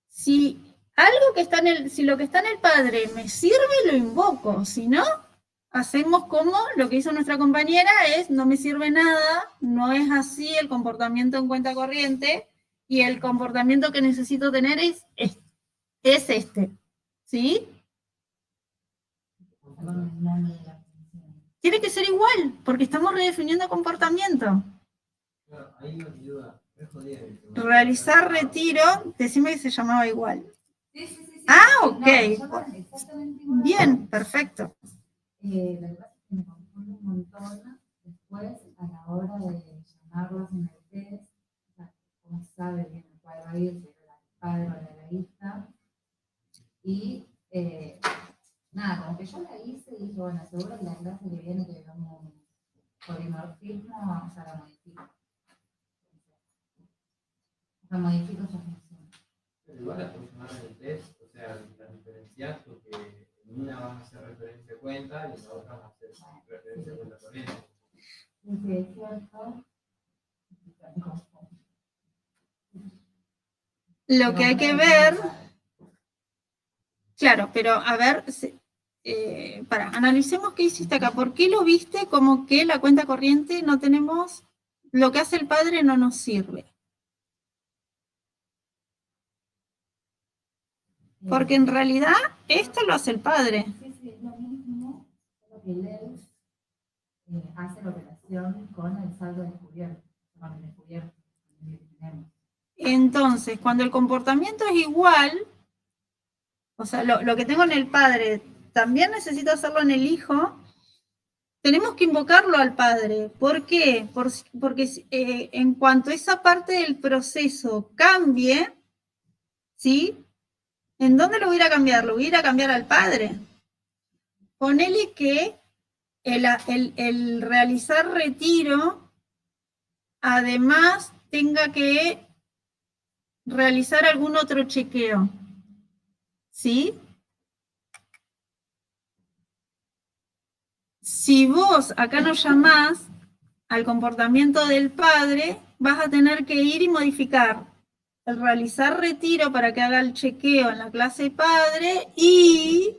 Si algo que está si lo que está en el padre me sirve, lo invoco. Si no, hacemos como lo que hizo nuestra compañera, es no me sirve nada, no es así el comportamiento en cuenta corriente, y el comportamiento que necesito tener es este. ¿Sí? Tiene que ser igual, porque estamos redefiniendo comportamiento. Realizar retiro, decime que se llamaba igual. Sí. Ah, ok. No, bien, perfecto. Lo que pasa es que me confundo un montón después a la hora de llamarlos en el test, cómo sabe bien el cuál va a ir, si es el padre o la hija. Y nada, como que yo la hice y dije, bueno, seguro que la clase que viene que veamos polimorfismo, o sea, la modifico. La modifico esa función. Pero igual la puedes llamar en el test, o sea, las diferencias, porque en una vas a hacer referencia a cuenta y en la otra vas a hacer referencia a cuenta corriente. Sí, es cierto. Lo que hay que ver, claro, pero a ver, analicemos qué hiciste acá. ¿Por qué lo viste como que la cuenta corriente no tenemos, lo que hace el padre no nos sirve? Porque en realidad esto lo hace el padre. Sí, sí, es lo mismo, solo que él hace la operación con el saldo descubierto, con el descubierto que tenemos. Entonces, cuando el comportamiento es igual, o sea, lo que tengo en el padre, también necesito hacerlo en el hijo, tenemos que invocarlo al padre. ¿Por qué? Porque en cuanto esa parte del proceso cambie, ¿sí? ¿En dónde lo voy a ir a cambiar? Lo voy a ir a cambiar al padre. Ponele que el realizar retiro, además, tenga que realizar algún otro chequeo. ¿Sí? Si vos acá no llamás al comportamiento del padre, vas a tener que ir y modificar el realizar retiro para que haga el chequeo en la clase padre y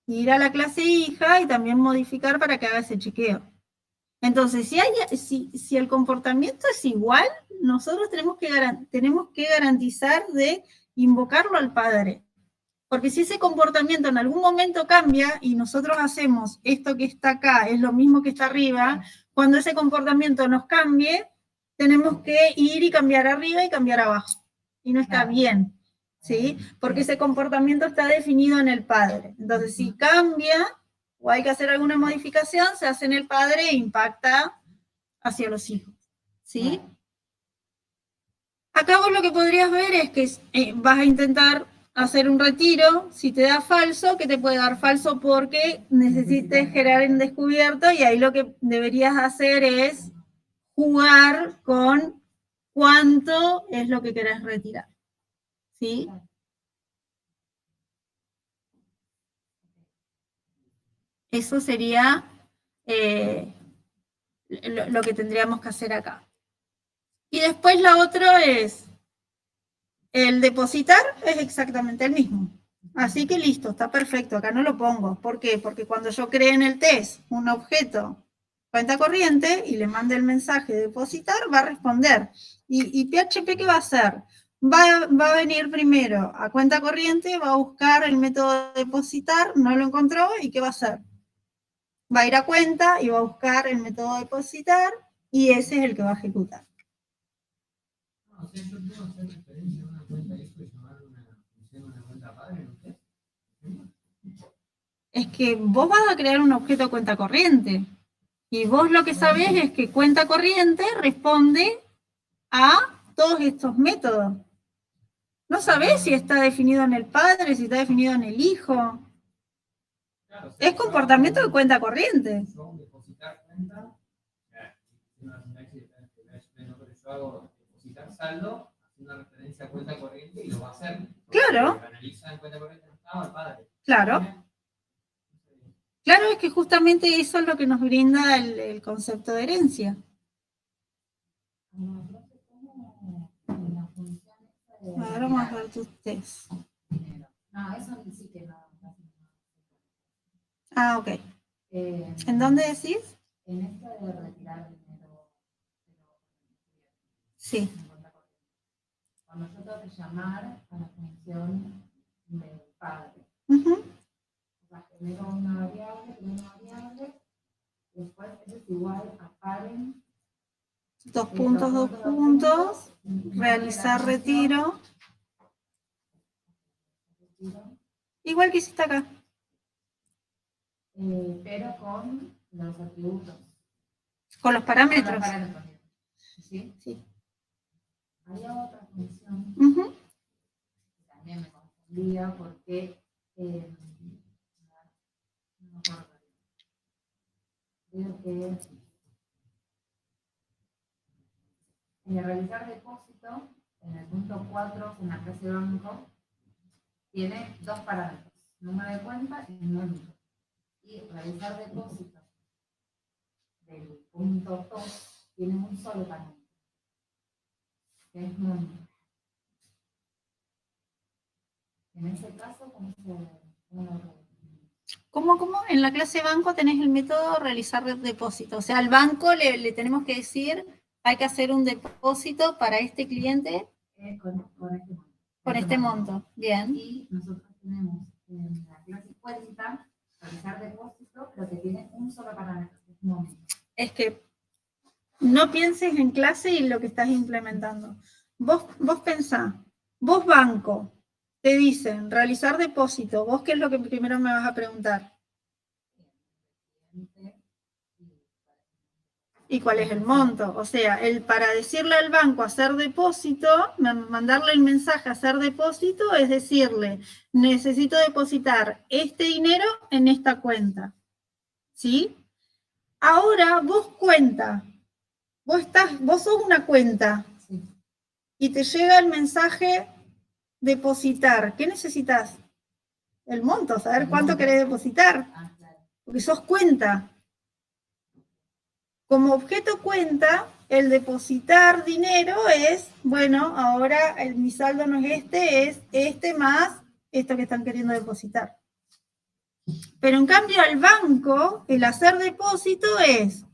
ir a la clase hija y también modificar para que haga ese chequeo. Entonces, si el comportamiento es igual, nosotros tenemos que garantizar de invocarlo al padre. Porque si ese comportamiento en algún momento cambia y nosotros hacemos esto que está acá, es lo mismo que está arriba, cuando ese comportamiento nos cambie, tenemos que ir y cambiar arriba y cambiar abajo. Y no está bien, ¿sí? Porque ese comportamiento está definido en el padre. Entonces, si cambia o hay que hacer alguna modificación, se hace en el padre e impacta hacia los hijos, ¿sí? Acá vos lo que podrías ver es que vas a intentar hacer un retiro, si te da falso, que te puede dar falso porque necesites generar en descubierto y ahí lo que deberías hacer es jugar con cuánto es lo que querés retirar. ¿Sí? Eso sería lo que tendríamos que hacer acá. Y después la otra es, el depositar es exactamente el mismo. Así que listo, está perfecto, acá no lo pongo. ¿Por qué? Porque cuando yo cree en el test un objeto cuenta corriente y le mande el mensaje de depositar, va a responder. ¿Y PHP qué va a hacer? Va a venir primero a cuenta corriente, va a buscar el método de depositar, no lo encontró, ¿y qué va a hacer? Va a ir a cuenta y va a buscar el método de depositar y ese es el que va a ejecutar. O sea, yo puedo hacer referencia a una cuenta hijo y llamar una función una cuenta padre, ¿no sé? Es que vos vas a crear un objeto cuenta corriente. Y vos lo que sabés es que cuenta corriente responde a todos estos métodos. No sabés si está definido en el padre, si está definido en el hijo. Claro, o sea, Es comportamiento de cuenta corriente. Yo hago depositar cuenta, o sea, una sintaxis pero yo hago depositar saldo, haciendo referencia a cuenta corriente y lo va a hacer. Claro. Analiza en cuenta corriente no estaba el padre. Claro. Claro, es que justamente eso es lo que nos brinda el concepto de herencia. Ahora vamos a ver tus test. No, eso sí que no. Ah, ok. ¿En dónde decís? En esto de retirar dinero. Sí. Cuando yo tengo que llamar a la función del padre. O sea, genero una variable, después eso es igual a paren. Dos puntos, realizar retiro. Igual que hiciste acá. Pero con los atributos. Con los parámetros. ¿Sí? Sí. Había otra función Ujú. que también me confundía porque no me acuerdo. Creo que en realizar depósito, en el punto 4, en la clase de banco, tiene dos parámetros, número de cuenta y monto. Y realizar depósito del punto 2 tiene un solo parámetro, que es monto. En ese caso, ¿cómo lo ¿Cómo? En la clase banco tenés el método realizar depósito. O sea, al banco le tenemos que decir, hay que hacer un depósito para este cliente con este monto? con este monto. Bien. Y nosotros tenemos en la clase cuenta realizar depósito, pero que tiene un solo parámetro, que es momento. Es que no pienses en clase y en lo que estás implementando. Vos pensá, vos banco, te dicen realizar depósito, vos qué es lo que primero me vas a preguntar. ¿Y cuál es el monto? O sea, para decirle al banco hacer depósito, mandarle el mensaje hacer depósito, es decirle, necesito depositar este dinero en esta cuenta. ¿Sí? Ahora vos cuenta, vos sos una cuenta y te llega el mensaje depositar. ¿Qué necesitas? El monto, saber cuánto querés depositar. Porque sos cuenta. Como objeto cuenta, el depositar dinero es, bueno, ahora mi saldo no es este más esto que están queriendo depositar. Pero en cambio al banco, el hacer depósito es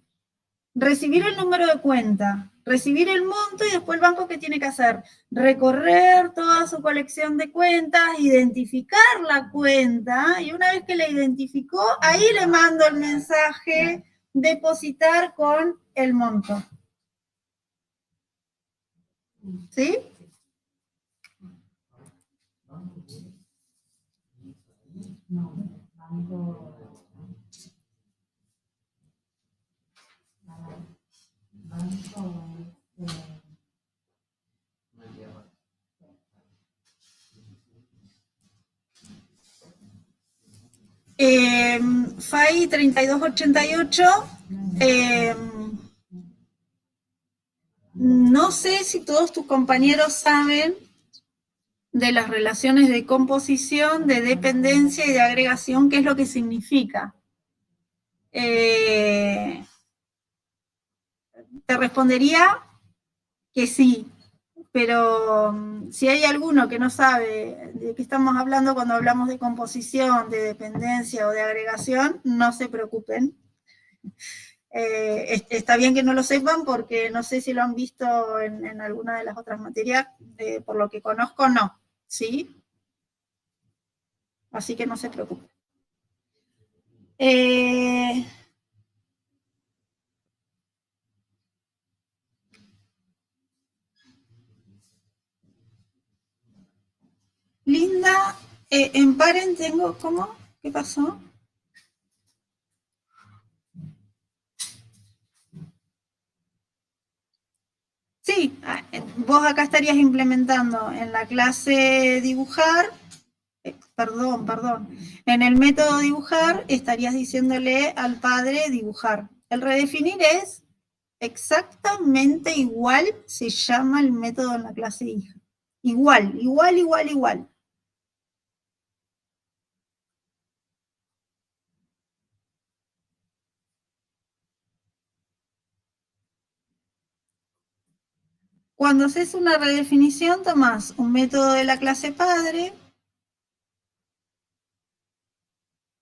recibir el número de cuenta, recibir el monto y después el banco ¿qué tiene que hacer? Recorrer toda su colección de cuentas, identificar la cuenta y una vez que la identificó, ahí le mando el mensaje depositar con el monto. ¿Sí? No, banco. FAI 3288, no sé si todos tus compañeros saben de las relaciones de composición, de dependencia y de agregación, qué es lo que significa. Te respondería que sí, pero si hay alguno que no sabe de qué estamos hablando cuando hablamos de composición, de dependencia o de agregación, no se preocupen. Está bien que no lo sepan porque no sé si lo han visto en alguna de las otras materias, por lo que conozco, no, ¿sí? Así que no se preocupen. Linda, en Paren tengo, ¿cómo? ¿Qué pasó? Sí, vos acá estarías implementando en la clase dibujar, perdón, en el método dibujar estarías diciéndole al padre dibujar. El redefinir es exactamente igual, se llama el método en la clase hija. Igual. Cuando haces una redefinición, tomás un método de la clase padre,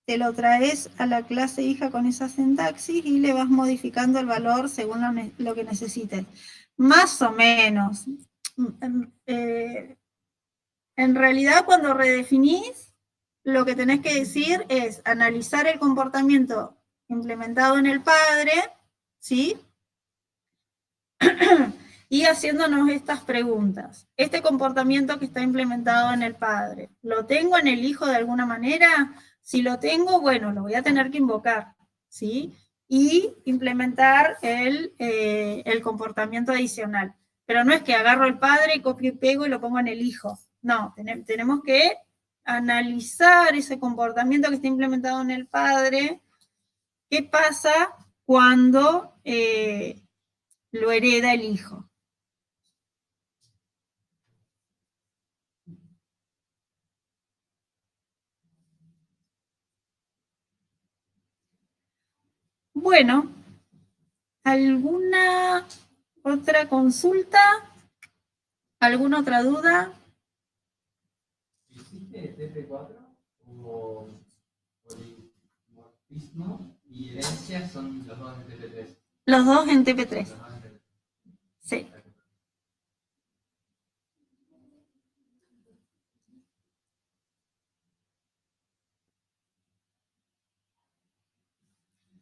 te lo traes a la clase hija con esa sintaxis y le vas modificando el valor según lo que necesites. Más o menos. En realidad, cuando redefinís, lo que tenés que decir es analizar el comportamiento implementado en el padre, ¿sí? Y haciéndonos estas preguntas. ¿Este comportamiento que está implementado en el padre, lo tengo en el hijo de alguna manera? Si lo tengo, bueno, lo voy a tener que invocar, ¿sí? Y implementar el comportamiento adicional. Pero no es que agarro el padre, copio y pego y lo pongo en el hijo. No, tenemos que analizar ese comportamiento que está implementado en el padre. ¿Qué pasa cuando lo hereda el hijo? Bueno, ¿alguna otra consulta? ¿Alguna otra duda? ¿Existe TP4 o polimorfismo y herencia son los dos en TP3? Los dos en TP3. Los dos en TP3. Sí.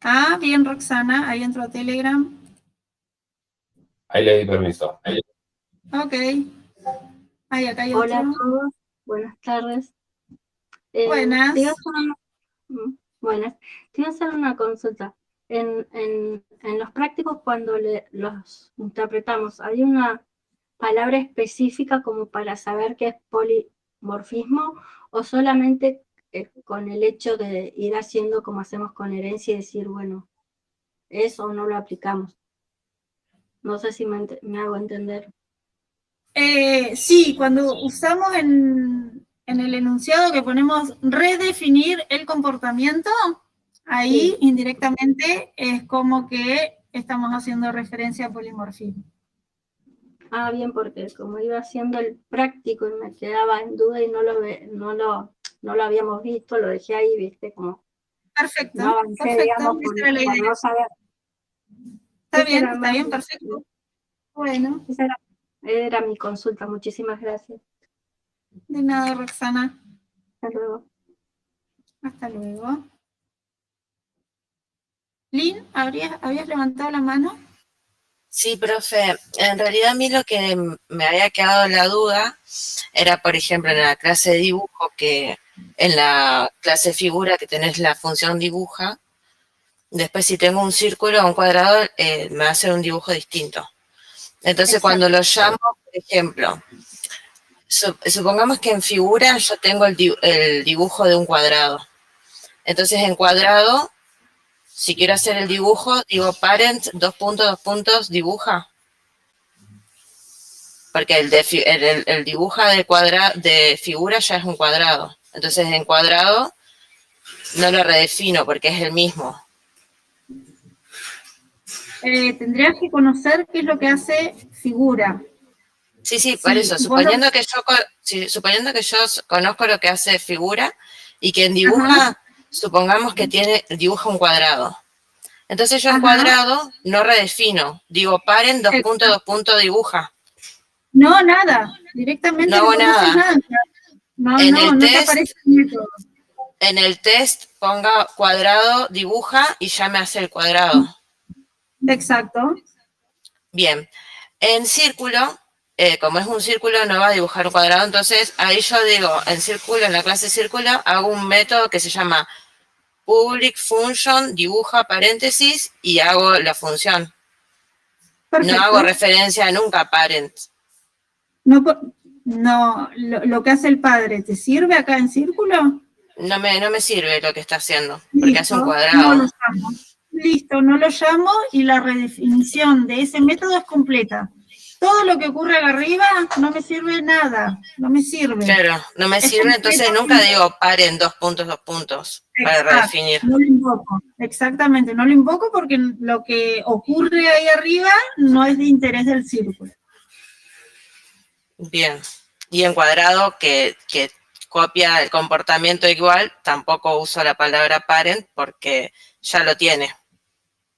Ah, bien, Roxana, ahí entró a Telegram. Ahí le di permiso. Ok. Ahí, acá hay Hola a otro. todos, buenas tardes. Buenas. Buenas. Te iba a hacer una consulta. En los prácticos, cuando los interpretamos, ¿hay una palabra específica como para saber qué es polimorfismo o solamente con el hecho de ir haciendo como hacemos con herencia y decir, bueno, es o no lo aplicamos? No sé si me hago entender. Sí, cuando usamos en el enunciado que ponemos redefinir el comportamiento, ahí Sí. indirectamente es como que estamos haciendo referencia a polimorfismo. Ah, bien, porque como iba haciendo el práctico y me quedaba en duda y no lo habíamos visto, lo dejé ahí, viste, como Perfecto, no avancé, perfecto, digamos, esa era la por idea. no saber. Está bien, perfecto. Bueno, Esa era mi consulta, muchísimas gracias. de nada, Roxana. Hasta luego. Hasta luego. Lynn, ¿habías levantado la mano? Sí, profe, en realidad a mí lo que me había quedado la duda era, por ejemplo, en la clase de dibujo, que en la clase de figura que tenés la función dibuja, después si tengo un círculo o un cuadrado, me va a hacer un dibujo distinto. Entonces, cuando lo llamo, por ejemplo, supongamos que en figura yo tengo el dibujo de un cuadrado. Entonces, en cuadrado, si quiero hacer el dibujo, digo parent, dos puntos, dibuja. Porque el dibuja de figura ya es un cuadrado. Entonces, en cuadrado no lo redefino porque es el mismo. Tendrías que conocer qué es lo que hace figura. Sí, por eso, suponiendo que yo conozco lo que hace figura y quien dibuja, supongamos que dibuja un cuadrado. Entonces yo en cuadrado no redefino, digo paren, dos puntos, dibuja. No, nada, directamente no hago nada. No te aparece el método. En el test ponga cuadrado, dibuja y ya me hace el cuadrado. Exacto. Bien, en círculo, como es un círculo, no va a dibujar un cuadrado, entonces ahí yo digo, en círculo, en la clase círculo, hago un método que se llama public function, dibuja paréntesis y hago la función. Perfecto. No hago referencia nunca a parent. No, lo que hace el padre, ¿te sirve acá en círculo? No me sirve lo que está haciendo, porque Listo, hace un cuadrado. No lo llamo. Listo, no lo llamo y la redefinición de ese método es completa. Todo lo que ocurre acá arriba no me sirve nada, no me sirve. Claro, no me sirve, entonces nunca digo paren, dos puntos, para redefinir. No lo invoco, exactamente, no lo invoco porque lo que ocurre ahí arriba no es de interés del círculo. Bien, y en cuadrado que copia el comportamiento igual, tampoco uso la palabra parent porque ya lo tiene.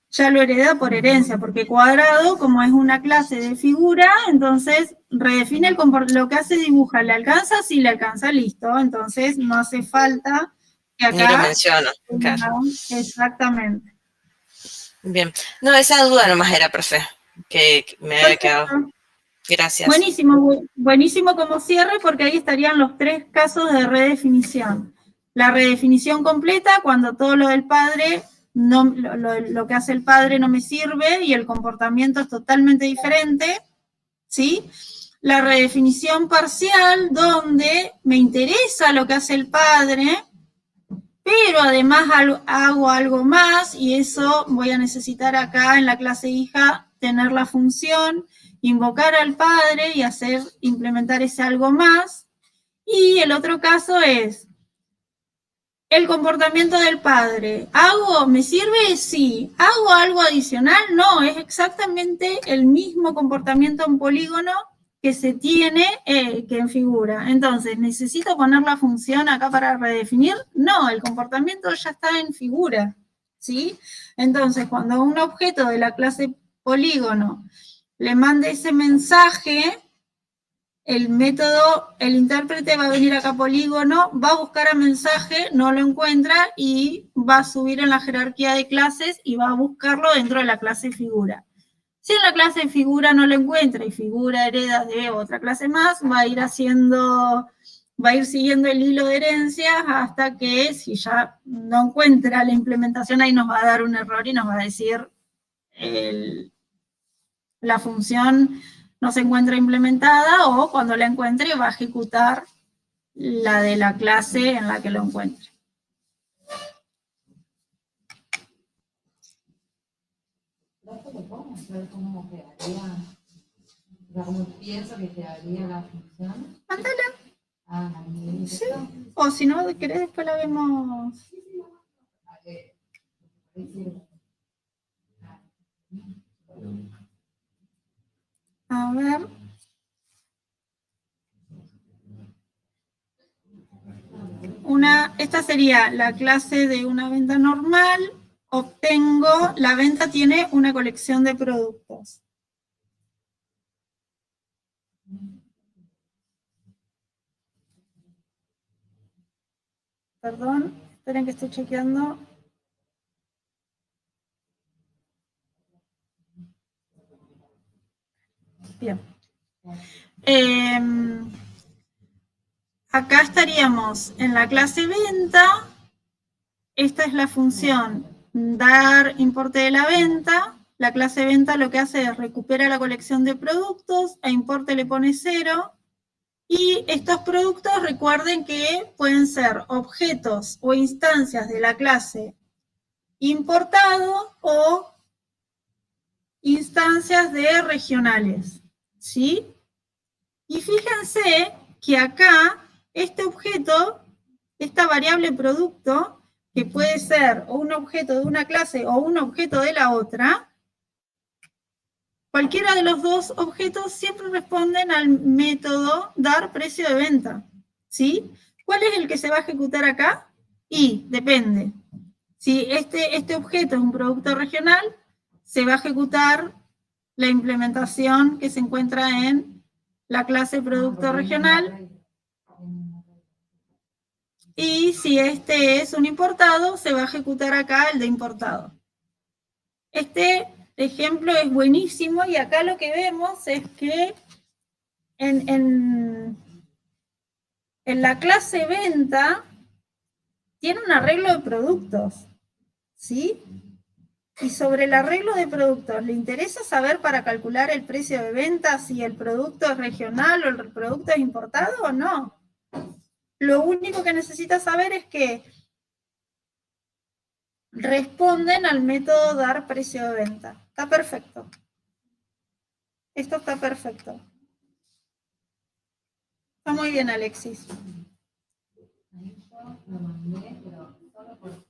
Ya lo hereda por herencia, porque cuadrado, como es una clase de figura, entonces redefine lo que hace dibuja, ¿le alcanza? Sí, le alcanza, listo. Entonces no hace falta que acá... Ni lo menciono, claro. Exactamente. Bien, no, esa duda nomás era, profe, que me había quedado. Gracias. Buenísimo, buenísimo como cierre, porque ahí estarían los 3 casos de redefinición. La redefinición completa, cuando todo lo del padre... No, lo que hace el padre no me sirve y el comportamiento es totalmente diferente. ¿sí? La redefinición parcial, donde me interesa lo que hace el padre, pero además hago algo más, y eso voy a necesitar acá en la clase hija tener la función, invocar al padre y implementar ese algo más. Y el otro caso es el comportamiento del padre. ¿Me sirve? Sí. ¿Hago algo adicional? No, es exactamente el mismo comportamiento en polígono que se tiene que en figura. Entonces, ¿necesito poner la función acá para redefinir? No, el comportamiento ya está en figura, ¿sí? Entonces, cuando un objeto de la clase polígono le mande ese mensaje, el intérprete va a venir acá a polígono, va a buscar a mensaje, no lo encuentra y va a subir en la jerarquía de clases y va a buscarlo dentro de la clase figura. Si en la clase figura no lo encuentra y figura hereda de otra clase más, va a ir siguiendo el hilo de herencias hasta que, si ya no encuentra la implementación, ahí nos va a dar un error y nos va a decir la función no se encuentra implementada, o cuando la encuentre va a ejecutar la de la clase en la que lo encuentre. ¿Cómo quedaría? ¿Cómo pienso que quedaría la función? Mándala. Sí. O si no, querés, después la vemos. A ver. Esta sería la clase de una venta normal. La venta tiene una colección de productos. Perdón, esperen que estoy chequeando. Bien. Acá estaríamos en la clase venta. Esta es la función dar importe de la venta. La clase venta lo que hace es recupera la colección de productos, a importe le pone 0. Y estos productos, recuerden que pueden ser objetos o instancias de la clase importado o instancias de regionales, ¿sí? Y fíjense que acá este objeto, esta variable producto, que puede ser o un objeto de una clase o un objeto de la otra, cualquiera de los dos objetos siempre responden al método dar precio de venta, ¿sí? ¿Cuál es el que se va a ejecutar acá? Y depende. Si este objeto es un producto regional, se va a ejecutar la implementación que se encuentra en la clase producto regional. Y si este es un importado, se va a ejecutar acá el de importado. Este ejemplo es buenísimo, y acá lo que vemos es que en la clase venta tiene un arreglo de productos, ¿sí? Y sobre el arreglo de productos, ¿le interesa saber para calcular el precio de venta si el producto es regional o el producto es importado o no? Lo único que necesita saber es que responden al método dar precio de venta. Está perfecto. Esto está perfecto. Está muy bien, Alexis. Lo mandé, pero solo porque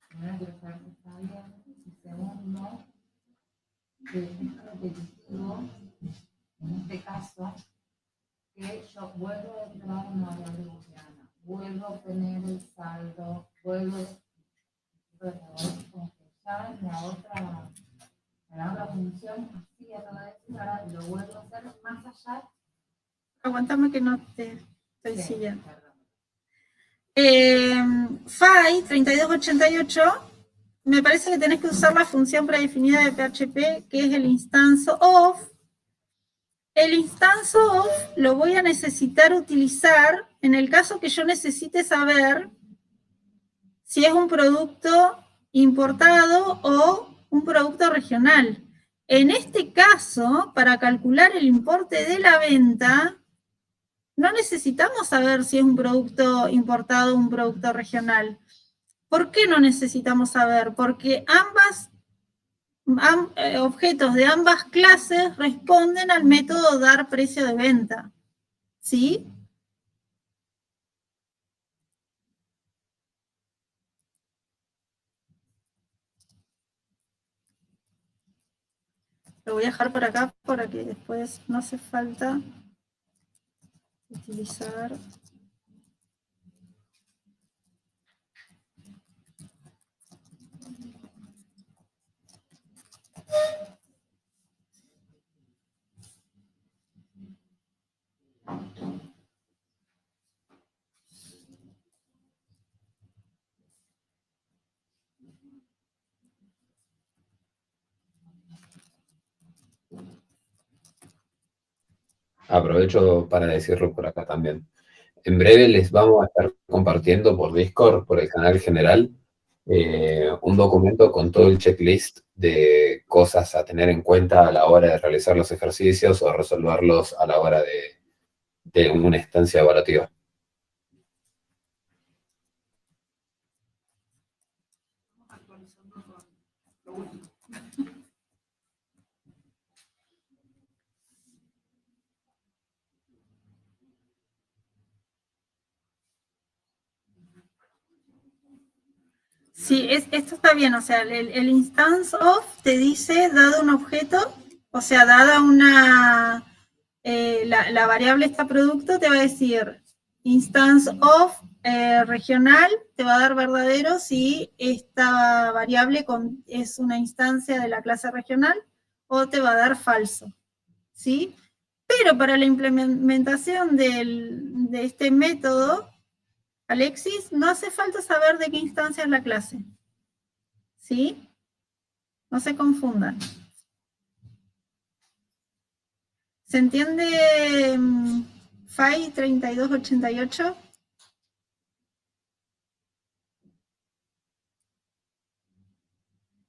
primero quiero saber si está bien, y segundo, que es repetitivo, en este caso, que yo vuelvo a declarar una variable booleana, vuelvo a obtener el saldo, como que ya en la otra función hacía todo eso, y ahora lo vuelvo a hacer más allá. Aguantame que no te estoy siguiendo. Phi 3288, me parece que tenés que usar la función predefinida de PHP, que es el instance of. El instance of lo voy a necesitar utilizar en el caso que yo necesite saber si es un producto importado o un producto regional. En este caso, para calcular el importe de la venta, no necesitamos saber si es un producto importado o un producto regional. ¿Por qué no necesitamos saber? Porque objetos de ambas clases responden al método dar precio de venta. ¿Sí? Lo voy a dejar por acá para que después no hace falta utilizar. Aprovecho para decirlo por acá también. En breve les vamos a estar compartiendo por Discord, por el canal general, un documento con todo el checklist de cosas a tener en cuenta a la hora de realizar los ejercicios o resolverlos a la hora de una instancia evaluativa. Sí, esto está bien, o sea, el instance of te dice, dado un objeto, o sea, dada una, la variable está producto, te va a decir instance of regional, te va a dar verdadero si esta variable es una instancia de la clase regional, o te va a dar falso, ¿sí? Pero para la implementación de este método, Alexis, no hace falta saber de qué instancia es la clase. ¿Sí? No se confundan. ¿Se entiende FAI 3288?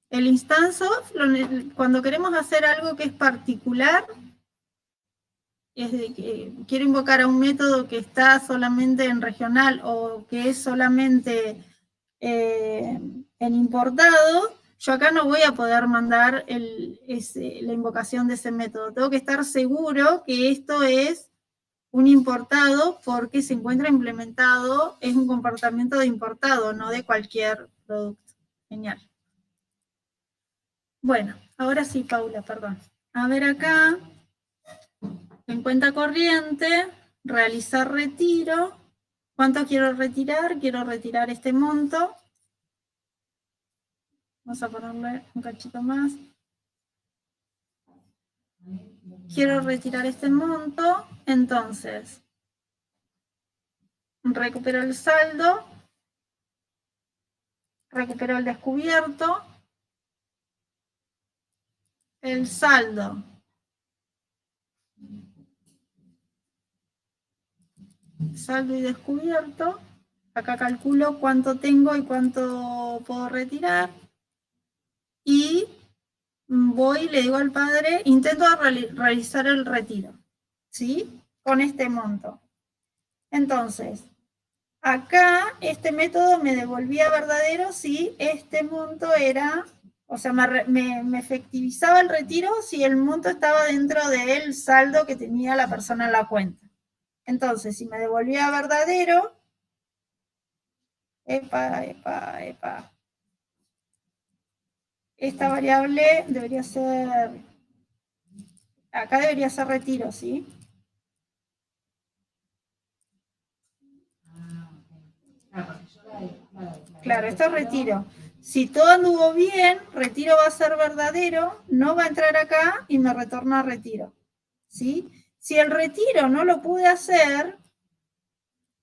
El instance of, cuando queremos hacer algo que es particular, es de que quiero invocar a un método que está solamente en regional o que es solamente en importado, yo acá no voy a poder mandar la invocación de ese método. Tengo que estar seguro que esto es un importado porque se encuentra implementado, es un comportamiento de importado, no de cualquier producto. Genial. Bueno, ahora sí, Paula, perdón. A ver acá, en cuenta corriente, realizar retiro. ¿Cuánto quiero retirar? Quiero retirar este monto. Vamos a ponerle un cachito más. Quiero retirar este monto, entonces recupero el saldo, recupero el descubierto, el saldo y descubierto. Acá calculo cuánto tengo y cuánto puedo retirar. Y voy, le digo al padre, intento realizar el retiro, ¿sí? Con este monto. Entonces, acá este método me devolvía verdadero si este monto era, o sea, me efectivizaba el retiro si el monto estaba dentro del saldo que tenía la persona en la cuenta. Entonces, si me devolvía verdadero, epa. Esta variable debería ser, acá debería ser retiro, ¿sí? Claro, esto es retiro. Si todo anduvo bien, retiro va a ser verdadero, no va a entrar acá y me retorna retiro, ¿sí? Si el retiro no lo pude hacer,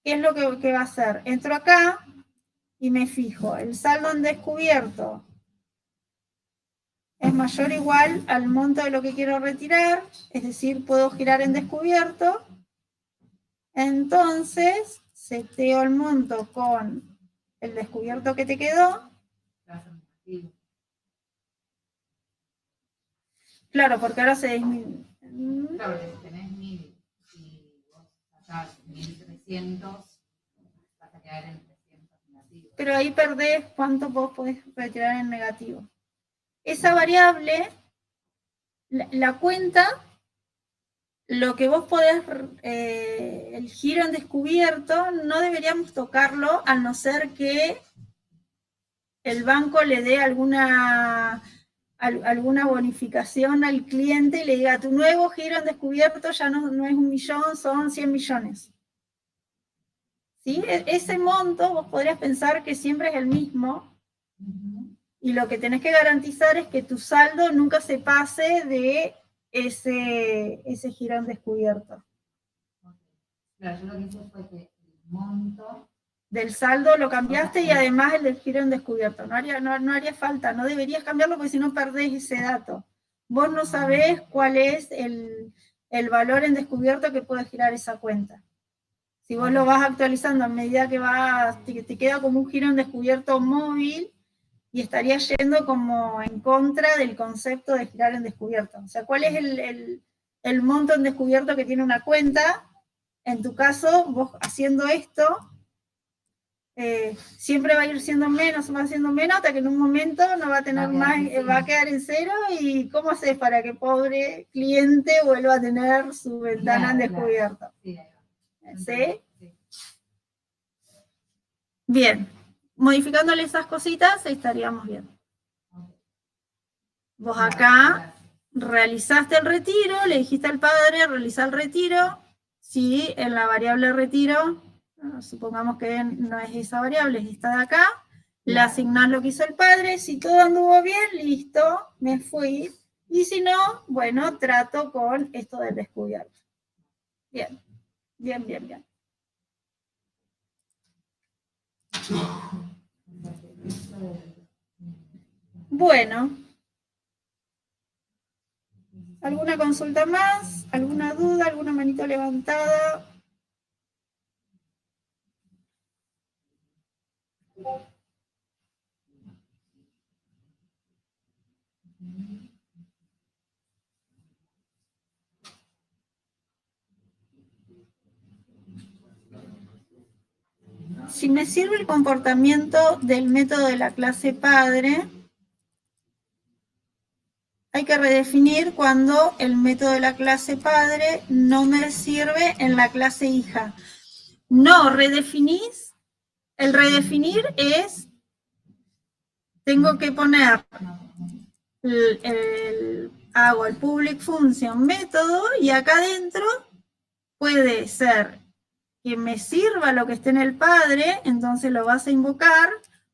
¿qué es lo que va a hacer? Entro acá y me fijo, el saldo en descubierto es mayor o igual al monto de lo que quiero retirar, es decir, puedo girar en descubierto. Entonces, seteo el monto con el descubierto que te quedó. Claro, porque ahora se disminuye. Claro, porque si tenés 1000 y vos sacás 1300, vas a quedar en 300 negativos. Pero ahí perdés cuánto vos podés retirar en negativo. Esa variable, la cuenta, lo que vos podés, el giro en descubierto, no deberíamos tocarlo, a no ser que el banco le dé alguna bonificación al cliente y le diga, tu nuevo giro en descubierto ya no es 1 millón, son 100 millones. ¿Sí? Ese monto vos podrías pensar que siempre es el mismo, y lo que tenés que garantizar es que tu saldo nunca se pase de ese giro en descubierto. Claro, yo lo que hice fue que el monto Del saldo lo cambiaste y además el del giro en descubierto. No haría falta, no deberías cambiarlo porque si no perdés ese dato. Vos no sabés cuál es el valor en descubierto que puede girar esa cuenta. Si vos lo vas actualizando a medida que te queda como un giro en descubierto móvil, y estaría yendo como en contra del concepto de girar en descubierto. O sea, ¿cuál es el monto en descubierto que tiene una cuenta? En tu caso, vos haciendo esto, siempre va a ir siendo menos, hasta que en un momento no va a tener más, va a quedar en cero, y ¿cómo haces para que pobre cliente vuelva a tener su ventana en descubierto? ¿Sí? Bien. Modificándole esas cositas, estaríamos bien. Vos acá realizaste el retiro, le dijiste al padre, realiza el retiro. Si en la variable retiro, supongamos que no es esa variable, es esta de acá, le asignás lo que hizo el padre. Si todo anduvo bien, listo, me fui. Y si no, bueno, trato con esto del descubierto. Bien, bien, bien, bien. Bueno. ¿Alguna consulta más? ¿Alguna duda? ¿Alguna manito levantada? Si me sirve el comportamiento del método de la clase padre, hay que redefinir cuando el método de la clase padre no me sirve en la clase hija. No redefinís. El redefinir es, tengo que poner, hago el public function método, y acá adentro puede ser que me sirva lo que esté en el padre, entonces lo vas a invocar,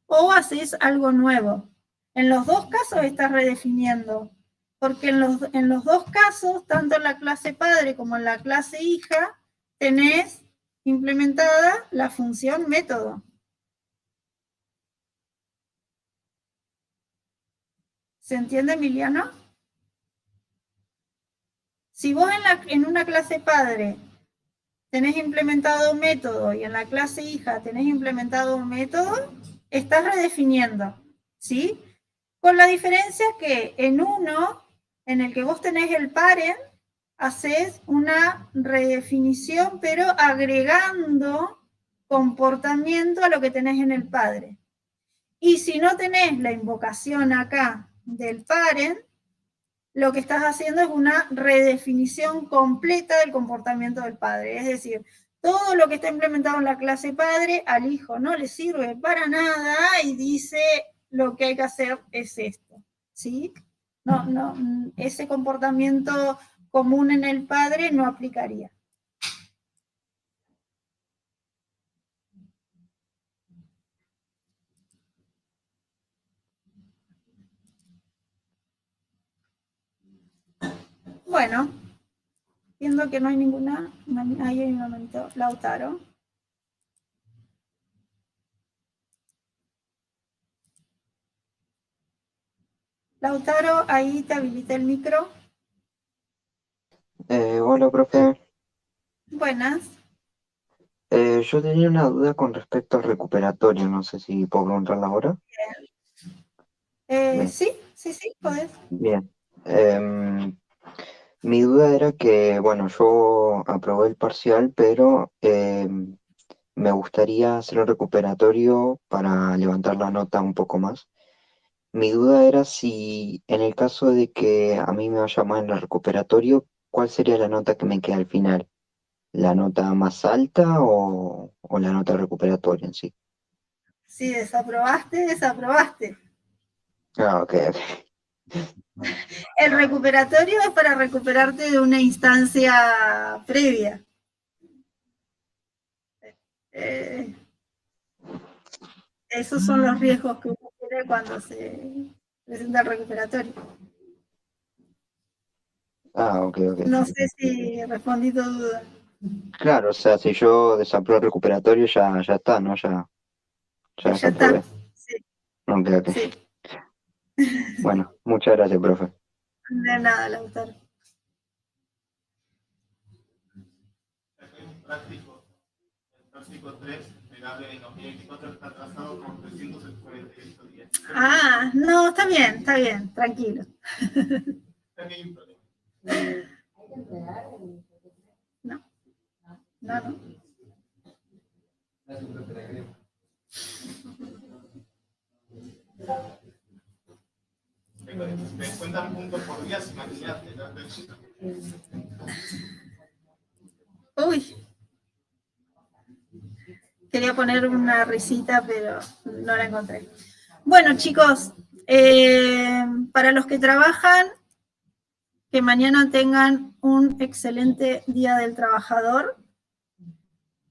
o haces algo nuevo. En los dos casos estás redefiniendo, porque en los dos casos, tanto en la clase padre como en la clase hija, tenés implementada la función método. ¿Se entiende, Emiliano? Si vos en una clase padre tenés implementado un método y en la clase hija tenés implementado un método, estás redefiniendo, ¿sí? Con la diferencia que en uno, en el que vos tenés el parent, haces una redefinición, pero agregando comportamiento a lo que tenés en el padre. Y si no tenés la invocación acá del parent, lo que estás haciendo es una redefinición completa del comportamiento del padre. Es decir, todo lo que está implementado en la clase padre al hijo no le sirve para nada y dice lo que hay que hacer es esto, ¿sí? No, ese comportamiento común en el padre no aplicaría. Bueno, viendo que no hay ninguna, ahí hay un momento, Lautaro. Lautaro, ahí te habilité el micro. Hola, profe. Buenas. Yo tenía una duda con respecto al recuperatorio, no sé si puedo preguntarla ahora. Sí, podés. Bien. Mi duda era que, bueno, yo aprobé el parcial, pero me gustaría hacer un recuperatorio para levantar la nota un poco más. Mi duda era si en el caso de que a mí me vaya mal en el recuperatorio, ¿cuál sería la nota que me queda al final? ¿La nota más alta o la nota recuperatoria en sí? Si desaprobaste, desaprobaste. Ah, ok, ok. El recuperatorio es para recuperarte de una instancia previa. Eh, esos son los riesgos que uno tiene cuando se presenta el recuperatorio. Ah, ok, ok. No sé si respondí tu duda. Claro, o sea, si yo desapruebo el recuperatorio ya está, ¿no? Ya Ya está. desaprobé. Sí, Ok, ok. sí. Bueno, muchas gracias, profe. De nada, Lautaro. Práctico 3, pegable en 2024, está atrasado con 348 días. Ah, no, está bien, tranquilo. Aquí hay un problema. No, no, no. Te cuentan puntos por día, imagínate. Uy. Quería poner una risita, pero no la encontré. Bueno, chicos, para los que trabajan, que mañana tengan un excelente Día del Trabajador.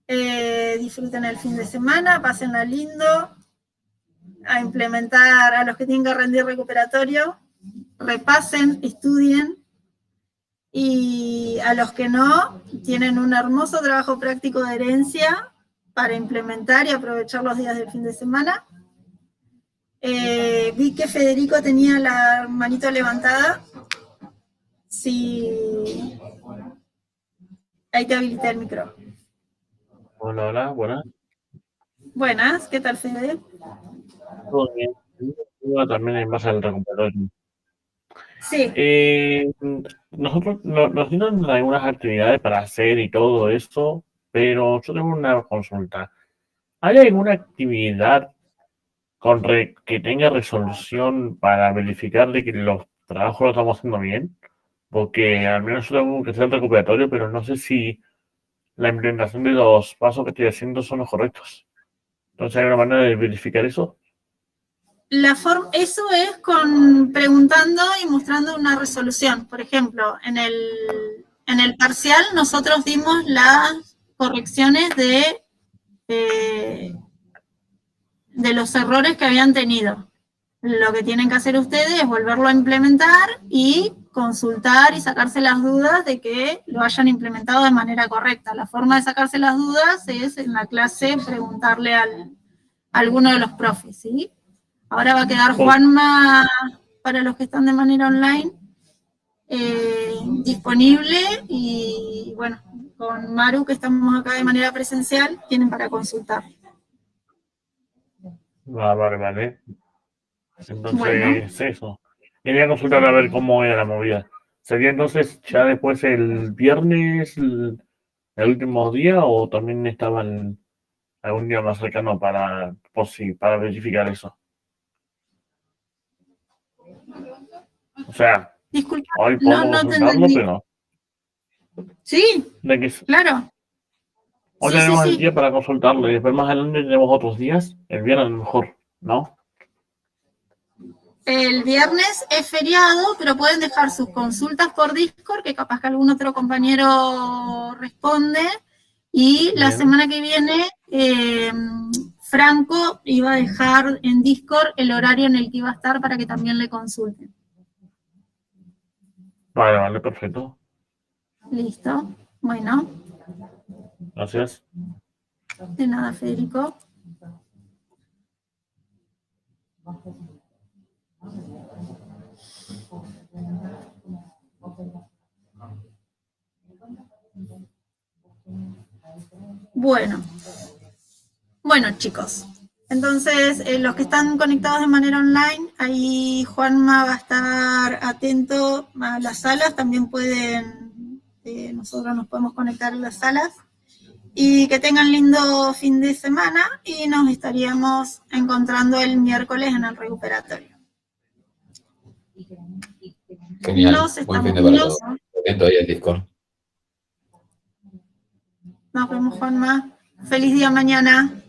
Disfruten el fin de semana, pásenla lindo, a implementar a los que tienen que rendir recuperatorio, repasen, estudien, y a los que no, tienen un hermoso trabajo práctico de herencia para implementar y aprovechar los días del fin de semana. Vi que Federico tenía la manito levantada. Sí, ahí te habilité el micro. Hola, hola, buenas. Buenas, ¿qué tal, Fede? Todo bien. También en base al recuperatorio. Sí. Nosotros nos dieron algunas actividades para hacer y todo eso, pero yo tengo una consulta. ¿Hay alguna actividad que tenga resolución para verificar de que los trabajos los estamos haciendo bien? Porque al menos yo tengo que hacer el recuperatorio, pero no sé si la implementación de los pasos que estoy haciendo son los correctos. Entonces, ¿hay una manera de verificar eso? Eso es preguntando y mostrando una resolución. Por ejemplo, en el parcial nosotros dimos las correcciones de los errores que habían tenido. Lo que tienen que hacer ustedes es volverlo a implementar y consultar y sacarse las dudas de que lo hayan implementado de manera correcta. La forma de sacarse las dudas es en la clase preguntarle a alguno de los profes, ¿sí? Ahora va a quedar Juanma para los que están de manera online disponible, y bueno, con Maru, que estamos acá de manera presencial, tienen para consultar. Vale. Entonces, Bueno, eso. Quería consultar a ver cómo era la movida. ¿Sería entonces ya después el viernes, el último día, o también estaba algún día más cercano para verificar eso? O sea, disculpa, hoy podemos no te consultarlo, entendí. pero Sí, de que claro. hoy Sí, sí, tenemos el sí. día para consultarlo y después más adelante tenemos otros días, el viernes a lo mejor, ¿no? El viernes es feriado, pero pueden dejar sus consultas por Discord, que capaz que algún otro compañero responde. Y la Bien. semana que viene, Franco iba a dejar en Discord el horario en el que iba a estar para que también le consulten. Vale, perfecto. Listo. Bueno, Gracias. de nada, Federico. Bueno, chicos, Entonces, los que están conectados de manera online, ahí Juanma va a estar atento a las salas, también pueden, nosotros nos podemos conectar en las salas, y que tengan lindo fin de semana, y nos estaríamos encontrando el miércoles en el recuperatorio. Genial, Nos buen fin de estamos, para todos. Atento ahí al Discord. nos vemos, Juanma. Feliz día mañana.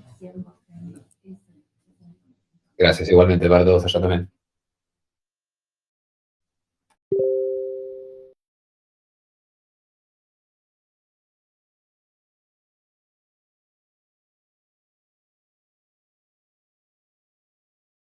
Gracias, igualmente para todos allá también.